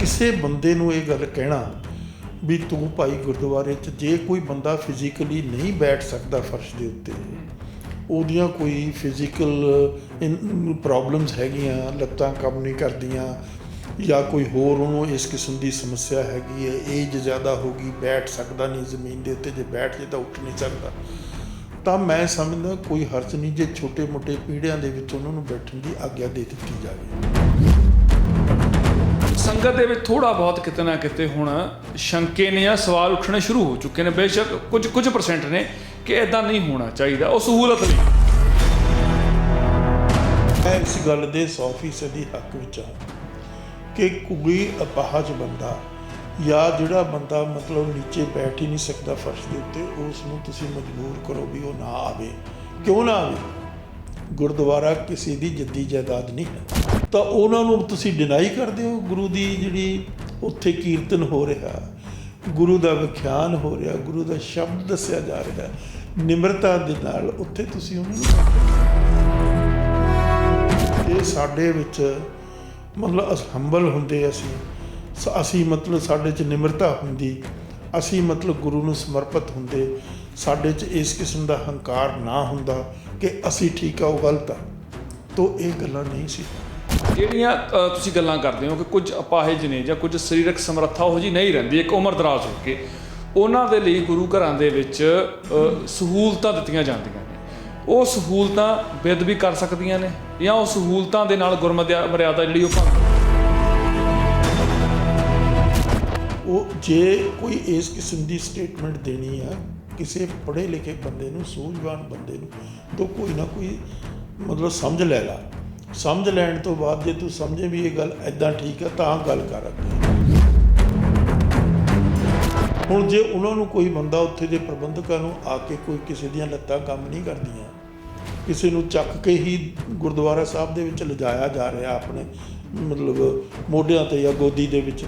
ਕਿਸੇ ਬੰਦੇ ਨੂੰ ਇਹ ਗੱਲ ਕਹਿਣਾ ਵੀ ਤੂੰ ਭਾਈ ਗੁਰਦੁਆਰੇ 'ਚ ਜੇ ਕੋਈ ਬੰਦਾ ਫਿਜ਼ੀਕਲੀ ਨਹੀਂ ਬੈਠ ਸਕਦਾ ਫਰਸ਼ ਦੇ ਉੱਤੇ, ਉਹਦੀਆਂ ਕੋਈ ਫਿਜ਼ੀਕਲ ਪ੍ਰੋਬਲਮਸ ਹੈਗੀਆਂ, ਲੱਤਾਂ ਕੰਮ ਨਹੀਂ ਕਰਦੀਆਂ ਜਾਂ ਕੋਈ ਹੋਰ ਉਹਨੂੰ ਇਸ ਕਿਸਮ ਦੀ ਸਮੱਸਿਆ ਹੈਗੀ ਹੈ, ਏਜ ਜ਼ਿਆਦਾ ਹੋ ਗਈ, ਬੈਠ ਸਕਦਾ ਨਹੀਂ ਜ਼ਮੀਨ ਦੇ ਉੱਤੇ, ਜੇ ਬੈਠ ਜੇ ਤਾਂ ਉੱਠ ਨਹੀਂ ਸਕਦਾ, ਤਾਂ ਮੈਂ ਸਮਝਦਾ ਕੋਈ ਹਰਜ ਨਹੀਂ ਜੇ ਛੋਟੇ ਮੋਟੇ ਪੀੜ੍ਹਿਆਂ ਦੇ ਵਿੱਚ ਉਹਨਾਂ ਨੂੰ ਬੈਠਣ ਦੀ ਆਗਿਆ ਦੇ ਦਿੱਤੀ ਜਾਵੇ। ਸੰਗਤ ਦੇ ਵਿੱਚ ਥੋੜਾ ਬਹੁਤ ਕਿਤੇ ਨਾ ਕਿਤੇ ਹੁਣ ਸ਼ੰਕੇ ਨੇ ਜਾਂ ਸਵਾਲ ਉੱਠਣੇ ਸ਼ੁਰੂ ਹੋ ਚੁੱਕੇ ਨੇ, ਬੇਸ਼ੱਕ ਕੁਝ ਪਰਸੈਂਟ ਨੇ ਕਿ ਇਦਾਂ ਨਹੀਂ ਹੋਣਾ ਚਾਹੀਦਾ, ਉਹ ਸਹੂਲਤ ਲਈ। ਮੈਂ ਇਸ ਗੱਲ ਦੇ 100% ਹੱਕ ਵਿੱਚ ਹਾਂ ਕਿ ਕੋਈ ਅਪਾਹਜ ਬੰਦਾ ਜਾਂ ਜਿਹੜਾ ਬੰਦਾ ਮਤਲਬ ਨੀਚੇ ਬੈਠ ਹੀ ਨਹੀਂ ਸਕਦਾ ਫਰਸ਼ ਦੇ ਉੱਤੇ, ਉਸ ਨੂੰ ਤੁਸੀਂ ਮਜਬੂਰ ਕਰੋ ਵੀ ਉਹ ਨਾ ਆਵੇ। ਕਿਉਂ ਨਾ ਆਵੇ? ਗੁਰਦੁਆਰਾ ਕਿਸੇ ਦੀ ਜੱਦੀ ਜਾਇਦਾਦ ਨਹੀਂ ਹੈ, ਤਾਂ ਉਹਨਾਂ ਨੂੰ ਤੁਸੀਂ ਡਿਨਾਈ ਕਰਦੇ ਹੋ। ਗੁਰੂ ਦੀ ਜਿਹੜੀ ਉੱਥੇ ਕੀਰਤਨ ਹੋ ਰਿਹਾ, ਗੁਰੂ ਦਾ ਵਿਖਿਆਨ ਹੋ ਰਿਹਾ, ਗੁਰੂ ਦਾ ਸ਼ਬਦ ਦੱਸਿਆ ਜਾ ਰਿਹਾ, ਨਿਮਰਤਾ ਦੇ ਨਾਲ ਉੱਥੇ ਤੁਸੀਂ ਉਹਨਾਂ ਨੂੰ ਇਹ ਸਾਡੇ ਵਿੱਚ ਮਤਲਬ ਹੰਬਲ ਹੁੰਦੇ ਅਸੀਂ ਮਤਲਬ ਸਾਡੇ 'ਚ ਨਿਮਰਤਾ ਹੁੰਦੀ, ਅਸੀਂ ਮਤਲਬ ਗੁਰੂ ਨੂੰ ਸਮਰਪਿਤ ਹੁੰਦੇ, ਸਾਡੇ 'ਚ ਇਸ ਕਿਸਮ ਦਾ ਹੰਕਾਰ ਨਾ ਹੁੰਦਾ ਕਿ ਅਸੀਂ ਠੀਕ ਆ ਉਹ ਗਲਤ ਆ, ਤਾਂ ਇਹ ਗੱਲਾਂ ਨਹੀਂ ਸੀ। ਜਿਹੜੀਆਂ ਤੁਸੀਂ ਗੱਲਾਂ ਕਰਦੇ ਹੋ ਕਿ ਕੁਝ ਅਪਾਹਿਜ ਨੇ ਜਾਂ ਕੁਝ ਸਰੀਰਕ ਸਮਰੱਥਾ ਉਹ ਜਿਹੀ ਨਹੀਂ ਰਹਿੰਦੀ, ਇੱਕ ਉਮਰ ਦਰਾਜ਼ ਹੋ ਕੇ, ਉਹਨਾਂ ਦੇ ਲਈ ਗੁਰੂ ਘਰਾਂ ਦੇ ਵਿੱਚ ਸਹੂਲਤਾਂ ਦਿੱਤੀਆਂ ਜਾਂਦੀਆਂ ਨੇ। ਉਹ ਸਹੂਲਤਾਂ ਬੇਅਦਬੀ ਕਰ ਸਕਦੀਆਂ ਨੇ ਜਾਂ ਉਹ ਸਹੂਲਤਾਂ ਦੇ ਨਾਲ ਗੁਰਮਰਿਆਦਾ ਜਿਹੜੀ ਉਹ ਜੇ ਕੋਈ ਇਸ ਕਿਸਮ ਦੀ ਸਟੇਟਮੈਂਟ ਦੇਣੀ ਆ ਕਿਸੇ ਪੜ੍ਹੇ ਲਿਖੇ ਬੰਦੇ ਨੂੰ, ਸੂਝਵਾਨ ਬੰਦੇ ਨੂੰ, ਤਾਂ ਕੋਈ ਨਾ ਕੋਈ ਮਤਲਬ ਸਮਝ ਲੈ ਲਾ। ਸਮਝ ਲੈਣ ਤੋਂ ਬਾਅਦ ਜੇ ਤੂੰ ਸਮਝੇ ਵੀ ਇਹ ਗੱਲ ਇੱਦਾਂ ਠੀਕ ਆ ਤਾਂ ਗੱਲ ਕਰ ਅੱਗੇ। ਹੁਣ ਜੇ ਉਹਨਾਂ ਨੂੰ ਕੋਈ ਬੰਦਾ ਉੱਥੇ ਦੇ ਪ੍ਰਬੰਧਕਾਂ ਨੂੰ ਆ ਕੇ ਕੋਈ ਕਿਸੇ ਦੀਆਂ ਲੱਤਾਂ ਕੰਮ ਨਹੀਂ ਕਰਦੀਆਂ, ਕਿਸੇ ਨੂੰ ਚੱਕ ਕੇ ਹੀ ਗੁਰਦੁਆਰਾ ਸਾਹਿਬ ਦੇ ਵਿੱਚ ਲਿਜਾਇਆ ਜਾ ਰਿਹਾ ਆਪਣੇ ਮਤਲਬ ਮੋਢਿਆਂ 'ਤੇ ਜਾਂ ਗੋਦੀ ਦੇ ਵਿੱਚ,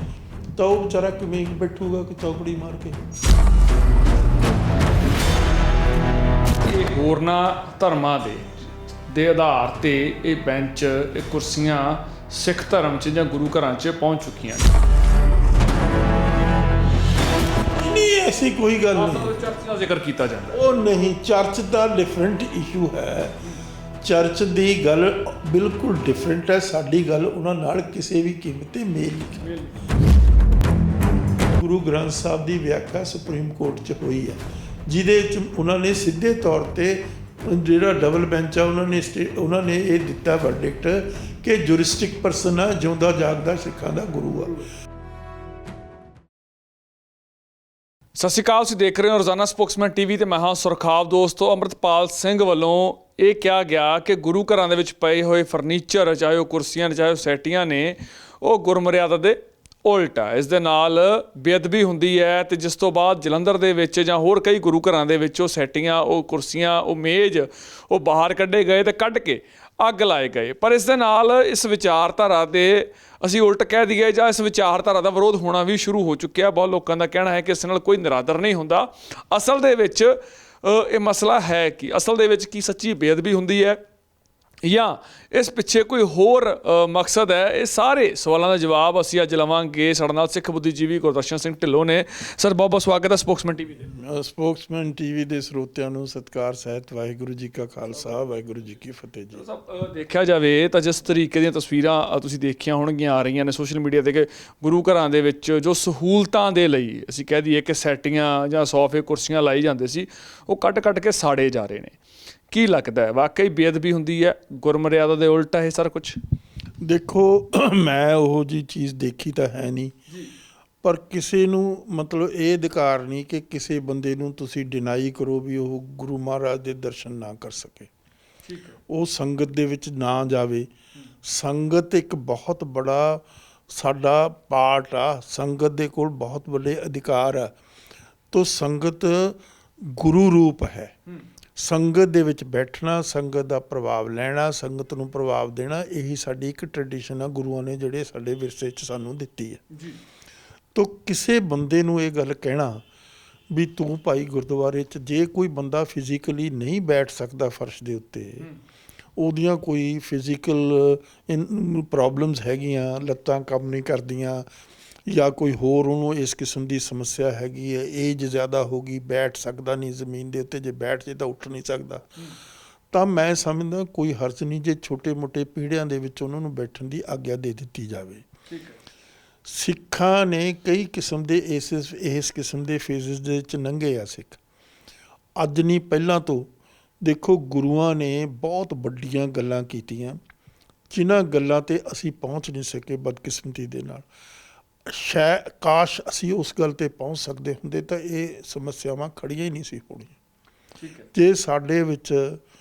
ਤਾਂ ਉਹ ਵਿਚਾਰਾ ਕਿਵੇਂ ਬੈਠੂਗਾ ਕਿ ਚੌਕੜੀ ਮਾਰ ਕੇ। ਇਹ ਹੋਰਨਾਂ ਧਰਮਾਂ ਦੇ ਆਧਾਰ ਤੇ ਇਹ ਬੈਂਚ, ਇਹ ਕੁਰਸੀਆਂ ਸਿੱਖ ਧਰਮ 'ਚ ਜਾਂ ਗੁਰੂ ਘਰਾਂ 'ਚ ਪਹੁੰਚ ਚੁੱਕੀਆਂ ਨੇ। ਨਹੀਂ, ਐਸੀ ਕੋਈ ਗੱਲ ਨਹੀਂ। ਚਰਚ ਦਾ ਜ਼ਿਕਰ ਕੀਤਾ ਜਾਂਦਾ, ਉਹ ਨਹੀਂ, ਚਰਚ ਦਾ ਡਿਫਰੈਂਟ ਇਸ਼ੂ ਹੈ। ਚਰਚ ਦੀ ਗੱਲ ਬਿਲਕੁਲ ਡਿਫਰੈਂਟ ਹੈ। ਸਾਡੀ ਗੱਲ ਉਹਨਾਂ ਨਾਲ ਕਿਸੇ ਵੀ ਕੀਮਤ 'ਤੇ ਮੇਲ ਨਹੀਂ। ਗੁਰੂ ਗ੍ਰੰਥ ਸਾਹਿਬ ਦੀ ਵਿਆਖਿਆ ਸੁਪਰੀਮ ਕੋਰਟ 'ਚ ਹੋਈ ਹੈ, ਜਿਹਦੇ 'ਚ ਉਹਨਾਂ ਨੇ ਸਿੱਧੇ ਤੌਰ 'ਤੇ ਜਿਹੜਾ ਡਬਲ ਬੈਂਚ ਆ ਉਹਨਾਂ ਨੇ ਇਹ ਦਿੱਤਾ ਵਰਡਿਕਟ ਕਿ ਜੁਰਿਸਟਿਕ ਪਰਸਨ ਆ, ਜਿਉਂਦਾ ਜਾਗਦਾ ਸਿੱਖਾਂ ਦਾ ਗੁਰੂ ਆ। ਸਤਿ ਸ਼੍ਰੀ ਅਕਾਲ, ਤੁਸੀਂ ਦੇਖ ਰਹੇ ਹੋ ਰੋਜ਼ਾਨਾ ਸਪੋਕਸਮੈਨ ਟੀਵੀ ਤੇ ਮੈਂ ਹਾਂ ਸੁਰਖਾਬ। ਦੋਸਤੋ, ਅੰਮ੍ਰਿਤਪਾਲ ਸਿੰਘ ਵੱਲੋਂ ਇਹ ਕਿਹਾ ਗਿਆ ਕਿ ਗੁਰੂ ਘਰਾਂ ਦੇ ਵਿੱਚ ਪਏ ਹੋਏ ਫਰਨੀਚਰ, ਚਾਹੇ ਉਹ ਕੁਰਸੀਆਂ ਨੇ ਚਾਹੇ ਉਹ ਸੈਟੀਆਂ ਨੇ, ਉਹ ਗੁਰਮਰਿਆਦਾ ਦੇ ਉਲਟ ਆ। ਇਸ ਦੇ ਨਾਲ ਬੇਅਦਬੀ ਹੁੰਦੀ ਹੈ ਤੇ ਜਿਸ ਤੋਂ ਬਾਅਦ ਜਲੰਧਰ ਦੇ ਵਿੱਚ ਜਾਂ ਹੋਰ ਕਈ ਗੁਰੂ ਘਰਾਂ ਦੇ ਵਿੱਚ ਉਹ ਸੈਟੀਆਂ, ਉਹ ਕੁਰਸੀਆਂ, ਉਹ ਮੇਜ਼ ਉਹ ਬਾਹਰ ਕੱਢੇ ਗਏ ਤੇ ਕੱਢ ਕੇ ਅੱਗ ਲਾਏ ਗਏ। ਪਰ ਇਸ ਦੇ ਨਾਲ ਇਸ ਵਿਚਾਰਧਾਰਾ ਦੇ ਅਸੀਂ ਉਲਟ ਕਹਿ ਦਈਏ ਜਾਂ ਇਸ ਵਿਚਾਰਧਾਰਾ ਦਾ ਵਿਰੋਧ ਹੋਣਾ ਵੀ ਸ਼ੁਰੂ ਹੋ ਚੁੱਕਿਆ। ਬਹੁਤ ਲੋਕਾਂ ਦਾ ਕਹਿਣਾ ਹੈ ਕਿ ਇਸ ਨਾਲ ਕੋਈ ਨਿਰਾਦਰ ਨਹੀਂ ਹੁੰਦਾ। ਅਸਲ ਦੇ ਵਿੱਚ ਇਹ ਮਸਲਾ ਹੈ ਕਿ ਅਸਲ ਦੇ ਵਿੱਚ ਕੀ ਸੱਚੀ ਬੇਅਦਬੀ ਹੁੰਦੀ ਹੈ ਜਾਂ ਇਸ ਪਿੱਛੇ ਕੋਈ ਹੋਰ ਮਕਸਦ ਹੈ? ਇਹ ਸਾਰੇ ਸਵਾਲਾਂ ਦਾ ਜਵਾਬ ਅਸੀਂ ਅੱਜ ਲਵਾਂਗੇ। ਸਾਡੇ ਨਾਲ ਸਿੱਖ ਬੁੱਧੀਜੀਵੀ ਗੁਰਦਰਸ਼ਨ ਸਿੰਘ ਢਿੱਲੋਂ ਨੇ। ਸਰ, ਬਹੁਤ ਬਹੁਤ ਸਵਾਗਤ ਹੈ ਸਪੋਕਸਮੈਨ ਟੀਵੀ ਦੇ। ਸਪੋਕਸਮੈਨ ਟੀਵੀ ਦੇ ਸਰੋਤਿਆਂ ਨੂੰ ਸਤਿਕਾਰ ਸਹਿਤ ਵਾਹਿਗੁਰੂ ਜੀ ਕਾ ਖਾਲਸਾ, ਵਾਹਿਗੁਰੂ ਜੀ ਕੀ ਫਤਿਹ ਜੀ। ਦੇਖਿਆ ਜਾਵੇ ਤਾਂ ਜਿਸ ਤਰੀਕੇ ਦੀਆਂ ਤਸਵੀਰਾਂ ਤੁਸੀਂ ਦੇਖੀਆਂ ਹੋਣਗੀਆਂ ਆ ਰਹੀਆਂ ਨੇ ਸੋਸ਼ਲ ਮੀਡੀਆ 'ਤੇ ਕਿ ਗੁਰੂ ਘਰਾਂ ਦੇ ਵਿੱਚ ਜੋ ਸਹੂਲਤਾਂ ਦੇ ਲਈ ਅਸੀਂ ਕਹਿ ਦਈਏ ਕਿ ਸੈਟੀਆਂ ਜਾਂ ਸੋਫੇ ਕੁਰਸੀਆਂ ਲਾਈ ਜਾਂਦੇ ਸੀ, ਉਹ ਕੱਟ ਕੇ ਸਾੜੇ ਜਾ ਰਹੇ ਨੇ। ਕੀ ਲੱਗਦਾ ਹੈ, ਵਾਕਈ ਬੇਅਦਬੀ ਹੁੰਦੀ ਹੈ, ਗੁਰਮਰਿਆਦਾ ਦੇ ਉਲਟ ਹੈ ਸਾਰਾ ਕੁਛ? ਦੇਖੋ, ਮੈਂ ਉਹ ਜਿਹੀ ਚੀਜ਼ ਦੇਖੀ ਤਾਂ ਹੈ ਨਹੀਂ, ਪਰ ਕਿਸੇ ਨੂੰ ਮਤਲਬ ਇਹ ਅਧਿਕਾਰ ਨਹੀਂ ਕਿ ਕਿਸੇ ਬੰਦੇ ਨੂੰ ਤੁਸੀਂ ਡਿਨਾਈ ਕਰੋ ਵੀ ਉਹ ਗੁਰੂ ਮਹਾਰਾਜ ਦੇ ਦਰਸ਼ਨ ਨਾ ਕਰ ਸਕੇ, ਉਹ ਸੰਗਤ ਦੇ ਵਿੱਚ ਨਾ ਜਾਵੇ। ਸੰਗਤ ਇੱਕ ਬਹੁਤ ਬੜਾ ਸਾਡਾ ਪਾਰਟ ਆ, ਸੰਗਤ ਦੇ ਕੋਲ ਬਹੁਤ ਵੱਡੇ ਅਧਿਕਾਰ ਆ। ਤੋ ਸੰਗਤ ਗੁਰੂ ਰੂਪ ਹੈ। ਸੰਗਤ ਦੇ ਵਿੱਚ ਬੈਠਣਾ, ਸੰਗਤ ਦਾ ਪ੍ਰਭਾਵ ਲੈਣਾ, ਸੰਗਤ ਨੂੰ ਪ੍ਰਭਾਵ ਦੇਣਾ, ਇਹੀ ਸਾਡੀ ਇੱਕ ਟ੍ਰੈਡੀਸ਼ਨ ਆ ਗੁਰੂਆਂ ਨੇ ਜਿਹੜੇ ਸਾਡੇ ਵਿਰਸੇ 'ਚ ਸਾਨੂੰ ਦਿੱਤੀ ਹੈ। ਤੋ ਕਿਸੇ ਬੰਦੇ ਨੂੰ ਇਹ ਗੱਲ ਕਹਿਣਾ ਵੀ ਤੂੰ ਭਾਈ ਗੁਰਦੁਆਰੇ 'ਚ ਜੇ ਕੋਈ ਬੰਦਾ ਫਿਜ਼ੀਕਲੀ ਨਹੀਂ ਬੈਠ ਸਕਦਾ ਫਰਸ਼ ਦੇ ਉੱਤੇ, ਉਹਦੀਆਂ ਕੋਈ ਫਿਜ਼ੀਕਲ ਪ੍ਰੋਬਲਮਸ ਹੈਗੀਆਂ, ਲੱਤਾਂ ਕੰਮ ਨਹੀਂ ਕਰਦੀਆਂ ਜਾਂ ਕੋਈ ਹੋਰ ਉਹਨੂੰ ਇਸ ਕਿਸਮ ਦੀ ਸਮੱਸਿਆ ਹੈਗੀ ਹੈ, ਏਜ ਜ਼ਿਆਦਾ ਹੋ ਗਈ, ਬੈਠ ਸਕਦਾ ਨਹੀਂ ਜ਼ਮੀਨ ਦੇ ਉੱਤੇ, ਜੇ ਬੈਠ ਜੇ ਤਾਂ ਉੱਠ ਨਹੀਂ ਸਕਦਾ, ਤਾਂ ਮੈਂ ਸਮਝਦਾ ਕੋਈ ਹਰਜ ਨਹੀਂ ਜੇ ਛੋਟੇ ਮੋਟੇ ਪੀੜ੍ਹਿਆਂ ਦੇ ਵਿੱਚ ਉਹਨਾਂ ਨੂੰ ਬੈਠਣ ਦੀ ਆਗਿਆ ਦੇ ਦਿੱਤੀ ਜਾਵੇ। ਸਿੱਖਾਂ ਨੇ ਕਈ ਕਿਸਮ ਦੇ ਇਸ ਕਿਸਮ ਦੇ ਫੇਜ਼ਸ ਦੇ ਵਿੱਚ ਲੰਘੇ ਆ ਸਿੱਖ, ਅੱਜ ਨਹੀਂ ਪਹਿਲਾਂ ਤੋਂ। ਦੇਖੋ ਗੁਰੂਆਂ ਨੇ ਬਹੁਤ ਵੱਡੀਆਂ ਗੱਲਾਂ ਕੀਤੀਆਂ, ਜਿਨ੍ਹਾਂ ਗੱਲਾਂ 'ਤੇ ਅਸੀਂ ਪਹੁੰਚ ਨਹੀਂ ਸਕੇ ਬਦਕਿਸਮਤੀ ਦੇ ਨਾਲ। ਕਾਸ਼ ਅਸੀਂ ਉਸ ਗੱਲ 'ਤੇ ਪਹੁੰਚ ਸਕਦੇ ਹੁੰਦੇ ਤਾਂ ਇਹ ਸਮੱਸਿਆਵਾਂ ਖੜੀਆਂ ਹੀ ਨਹੀਂ ਸੀ ਹੋਣੀਆਂ। ਜੇ ਸਾਡੇ ਵਿੱਚ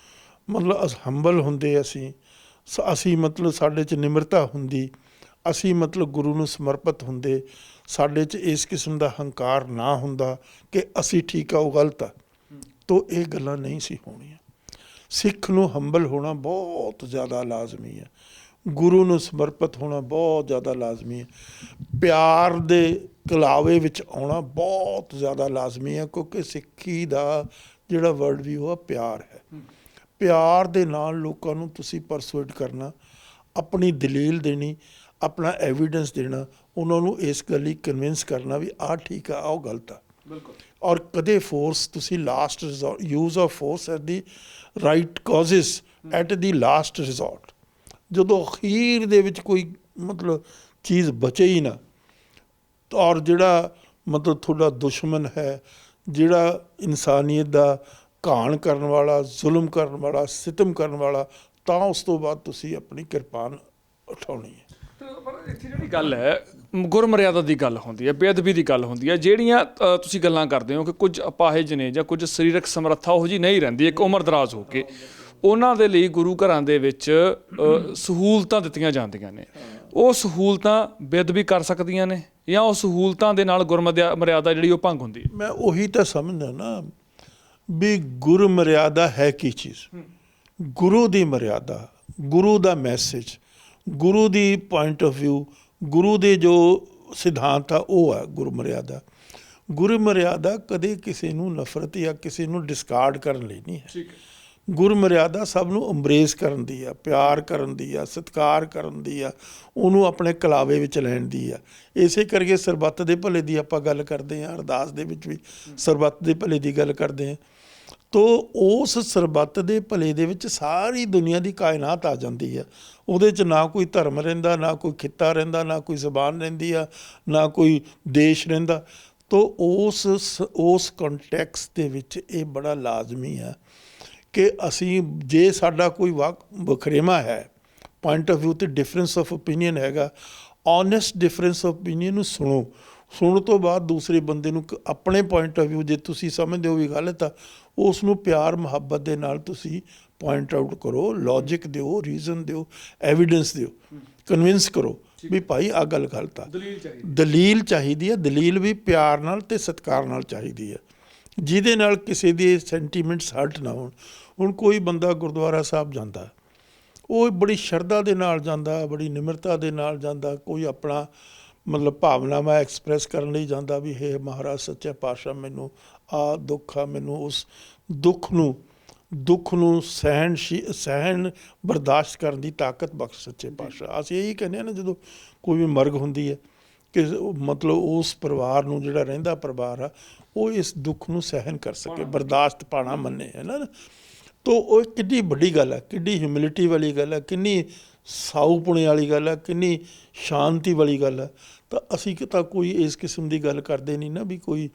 ਮਤਲਬ ਹੰਬਲ ਹੁੰਦੇ, ਅਸੀਂ ਮਤਲਬ ਸਾਡੇ 'ਚ ਨਿਮਰਤਾ ਹੁੰਦੀ, ਅਸੀਂ ਮਤਲਬ ਗੁਰੂ ਨੂੰ ਸਮਰਪਿਤ ਹੁੰਦੇ, ਸਾਡੇ 'ਚ ਇਸ ਕਿਸਮ ਦਾ ਹੰਕਾਰ ਨਾ ਹੁੰਦਾ ਕਿ ਅਸੀਂ ਠੀਕ ਆ ਉਹ ਗਲਤ ਆ, ਤਾਂ ਇਹ ਗੱਲਾਂ ਨਹੀਂ ਸੀ ਹੋਣੀਆਂ। ਸਿੱਖ ਨੂੰ ਹੰਬਲ ਹੋਣਾ ਬਹੁਤ ਜ਼ਿਆਦਾ ਲਾਜ਼ਮੀ ਹੈ, ਗੁਰੂ ਨੂੰ ਸਮਰਪਿਤ ਹੋਣਾ ਬਹੁਤ ਜ਼ਿਆਦਾ ਲਾਜ਼ਮੀ ਹੈ, ਪਿਆਰ ਦੇ ਕਲਾਵੇ ਵਿੱਚ ਆਉਣਾ ਬਹੁਤ ਜ਼ਿਆਦਾ ਲਾਜ਼ਮੀ ਹੈ, ਕਿਉਂਕਿ ਸਿੱਖੀ ਦਾ ਜਿਹੜਾ ਵਰਡ ਵੀ ਉਹ ਪਿਆਰ ਹੈ। ਪਿਆਰ ਦੇ ਨਾਲ ਲੋਕਾਂ ਨੂੰ ਤੁਸੀਂ ਪਰਸੂਏਟ ਕਰਨਾ, ਆਪਣੀ ਦਲੀਲ ਦੇਣੀ, ਆਪਣਾ ਐਵੀਡੈਂਸ ਦੇਣਾ, ਉਹਨਾਂ ਨੂੰ ਇਸ ਗੱਲ ਲਈ ਕਨਵਿੰਸ ਕਰਨਾ ਵੀ ਆਹ ਠੀਕ ਆ ਆਹ ਗਲਤ ਆ। ਔਰ ਕਦੇ ਫੋਰਸ ਤੁਸੀਂ last resort, use of force at the right causes at the last resort, ਜਦੋਂ ਅਖੀਰ ਦੇ ਵਿੱਚ ਕੋਈ ਮਤਲਬ ਚੀਜ਼ ਬਚੇ ਹੀ ਨਾ, ਔਰ ਜਿਹੜਾ ਮਤਲਬ ਤੁਹਾਡਾ ਦੁਸ਼ਮਣ ਹੈ, ਜਿਹੜਾ ਇਨਸਾਨੀਅਤ ਦਾ ਘਾਣ ਕਰਨ ਵਾਲਾ, ਜ਼ੁਲਮ ਕਰਨ ਵਾਲਾ, ਸਿਤਮ ਕਰਨ ਵਾਲਾ, ਤਾਂ ਉਸ ਤੋਂ ਬਾਅਦ ਤੁਸੀਂ ਆਪਣੀ ਕਿਰਪਾਨ ਉਠਾਉਣੀ ਹੈ। ਪਰ ਇੱਥੇ ਜਿਹੜੀ ਗੱਲ ਹੈ ਗੁਰਮਰਿਆਦਾ ਦੀ ਗੱਲ ਹੁੰਦੀ ਹੈ, ਬੇਅਦਬੀ ਦੀ ਗੱਲ ਹੁੰਦੀ ਹੈ, ਜਿਹੜੀਆਂ ਤੁਸੀਂ ਗੱਲਾਂ ਕਰਦੇ ਹੋ ਕਿ ਕੁਝ ਅਪਾਹਿਜ ਨੇ ਜਾਂ ਕੁਝ ਸਰੀਰਕ ਸਮਰੱਥਾ ਉਹੋ ਜਿਹੀ ਨਹੀਂ ਰਹਿੰਦੀ ਇੱਕ ਉਮਰ ਦਰਾਜ਼ ਹੋ ਕੇ, ਉਹਨਾਂ ਦੇ ਲਈ ਗੁਰੂ ਘਰਾਂ ਦੇ ਵਿੱਚ ਸਹੂਲਤਾਂ ਦਿੱਤੀਆਂ ਜਾਂਦੀਆਂ ਨੇ। ਉਹ ਸਹੂਲਤਾਂ ਬੇਅਦਬੀ ਕਰ ਸਕਦੀਆਂ ਨੇ ਜਾਂ ਉਹ ਸਹੂਲਤਾਂ ਦੇ ਨਾਲ ਗੁਰਮਰਿਆਦਾ ਜਿਹੜੀ ਉਹ ਭੰਗ ਹੁੰਦੀ ਹੈ? ਮੈਂ ਉਹੀ ਤਾਂ ਸਮਝਦਾ ਨਾ ਵੀ ਗੁਰਮਰਿਆਦਾ ਹੈ ਕੀ ਚੀਜ਼। ਗੁਰੂ ਦੀ ਮਰਿਆਦਾ, ਗੁਰੂ ਦਾ ਮੈਸੇਜ, ਗੁਰੂ ਦੀ ਪੁਆਇੰਟ ਆਫ ਵਿਊ, ਗੁਰੂ ਦੇ ਜੋ ਸਿਧਾਂਤ ਆ ਉਹ ਹੈ ਗੁਰਮਰਿਆਦਾ। ਗੁਰਮਰਿਆਦਾ ਕਦੇ ਕਿਸੇ ਨੂੰ ਨਫ਼ਰਤ ਜਾਂ ਕਿਸੇ ਨੂੰ ਡਿਸਕਾਰਡ ਕਰਨ ਲਈ ਨਹੀਂ ਹੈ। ਗੁਰਮਰਿਆਦਾ ਸਭ ਨੂੰ ਅੰਬਰੇਸ ਕਰਨ ਦੀ ਆ, ਪਿਆਰ ਕਰਨ ਦੀ ਆ, ਸਤਿਕਾਰ ਕਰਨ ਦੀ ਆ, ਉਹਨੂੰ ਆਪਣੇ ਕਲਾਵੇ ਵਿੱਚ ਲੈਣ ਦੀ ਆ। ਇਸੇ ਕਰਕੇ ਸਰਬੱਤ ਦੇ ਭਲੇ ਦੀ ਆਪਾਂ ਗੱਲ ਕਰਦੇ ਹਾਂ, ਅਰਦਾਸ ਦੇ ਵਿੱਚ ਵੀ ਸਰਬੱਤ ਦੇ ਭਲੇ ਦੀ ਗੱਲ ਕਰਦੇ ਹਾਂ। ਤੋ ਉਸ ਸਰਬੱਤ ਦੇ ਭਲੇ ਦੇ ਵਿੱਚ ਸਾਰੀ ਦੁਨੀਆ ਦੀ ਕਾਇਨਾਤ ਆ ਜਾਂਦੀ ਆ। ਉਹਦੇ 'ਚ ਨਾ ਕੋਈ ਧਰਮ ਰਹਿੰਦਾ, ਨਾ ਕੋਈ ਖਿੱਤਾ ਰਹਿੰਦਾ, ਨਾ ਕੋਈ ਜ਼ਬਾਨ ਰਹਿੰਦੀ ਆ, ਨਾ ਕੋਈ ਦੇਸ਼ ਰਹਿੰਦਾ। ਤੋ ਉਸ ਕੰਟੈਕਸ ਦੇ ਵਿੱਚ ਇਹ ਬੜਾ ਲਾਜ਼ਮੀ ਆ ਕਿ ਅਸੀਂ, ਜੇ ਸਾਡਾ ਕੋਈ ਵਖਰੇਵਾਂ ਹੈ, ਪੁਆਇੰਟ ਆਫ ਵਿਊ 'ਤੇ ਡਿਫਰੈਂਸ ਆਫ ਓਪੀਨੀਅਨ ਹੈਗਾ, ਓਨੈਸਟ ਡਿਫਰੈਂਸ ਆਫ ਓਪੀਨੀਅਨ ਨੂੰ ਸੁਣੋ। ਸੁਣਨ ਤੋਂ ਬਾਅਦ ਦੂਸਰੇ ਬੰਦੇ ਨੂੰ ਆਪਣੇ ਪੁਆਇੰਟ ਆਫ ਵਿਊ ਜੇ ਤੁਸੀਂ ਸਮਝਦੇ ਹੋ ਵੀ ਗਲਤ ਆ, ਉਸ ਨੂੰ ਪਿਆਰ ਮੁਹੱਬਤ ਦੇ ਨਾਲ ਤੁਸੀਂ ਪੁਆਇੰਟ ਆਊਟ ਕਰੋ, ਲੌਜਿਕ ਦਿਓ, ਰੀਜ਼ਨ ਦਿਓ, ਐਵੀਡੈਂਸ ਦਿਓ, ਕਨਵਿੰਸ ਕਰੋ ਵੀ ਭਾਈ ਆਹ ਗੱਲ ਗਲਤ ਆ। ਦਲੀਲ ਚਾਹੀਦੀ ਹੈ, ਦਲੀਲ ਵੀ ਪਿਆਰ ਨਾਲ ਅਤੇ ਸਤਿਕਾਰ ਨਾਲ ਚਾਹੀਦੀ ਹੈ, ਜਿਹਦੇ ਨਾਲ ਕਿਸੇ ਦੇ ਸੈਂਟੀਮੈਂਟਸ ਹਰਟ ਨਾ ਹੋਣ। ਹੁਣ ਕੋਈ ਬੰਦਾ ਗੁਰਦੁਆਰਾ ਸਾਹਿਬ ਜਾਂਦਾ, ਉਹ ਬੜੀ ਸ਼ਰਧਾ ਦੇ ਨਾਲ ਜਾਂਦਾ, ਬੜੀ ਨਿਮਰਤਾ ਦੇ ਨਾਲ ਜਾਂਦਾ, ਕੋਈ ਆਪਣਾ ਮਤਲਬ ਭਾਵਨਾਵਾਂ ਐਕਸਪ੍ਰੈਸ ਕਰਨ ਲਈ ਜਾਂਦਾ ਵੀ ਹੇ ਮਹਾਰਾਜ ਸੱਚੇ ਪਾਤਸ਼ਾਹ ਮੈਨੂੰ ਆਹ ਦੁੱਖ ਆ, ਮੈਨੂੰ ਉਸ ਦੁੱਖ ਨੂੰ ਸਹਿਣ ਬਰਦਾਸ਼ਤ ਕਰਨ ਦੀ ਤਾਕਤ ਬਖਸ਼ ਸੱਚੇ ਪਾਤਸ਼ਾਹ। ਅਸੀਂ ਇਹੀ ਕਹਿੰਦੇ ਹਾਂ ਨਾ, ਜਦੋਂ ਕੋਈ ਵੀ ਮਰਗ ਹੁੰਦੀ ਹੈ ਕਿ ਮਤਲਬ ਉਸ ਪਰਿਵਾਰ ਨੂੰ, ਜਿਹੜਾ ਰਹਿੰਦਾ ਪਰਿਵਾਰ ਆ, ਉਹ ਇਸ ਦੁੱਖ ਨੂੰ ਸਹਿਣ ਕਰ ਸਕੇ, ਬਰਦਾਸ਼ਤ ਪਾਣਾ ਮੰਨੇ, ਹੈ ਨਾ। ਤੋ ਉਹ ਕਿੰਨੀ ਵੱਡੀ ਗੱਲ ਹੈ, ਕਿੰਨੀ ਹਿਊਮਿਲਿਟੀ ਵਾਲੀ ਗੱਲ ਹੈ, ਕਿੰਨੀ ਸਾਊਪੁਣੇ ਵਾਲੀ ਗੱਲ ਹੈ, ਕਿੰਨੀ ਸ਼ਾਂਤੀ ਵਾਲੀ ਗੱਲ ਹੈ। ਤਾਂ ਅਸੀਂ ਤਾਂ ਕੋਈ ਇਸ ਕਿਸਮ ਦੀ ਗੱਲ ਕਰਦੇ ਨਹੀਂ ਨਾ ਵੀ ਕੋਈ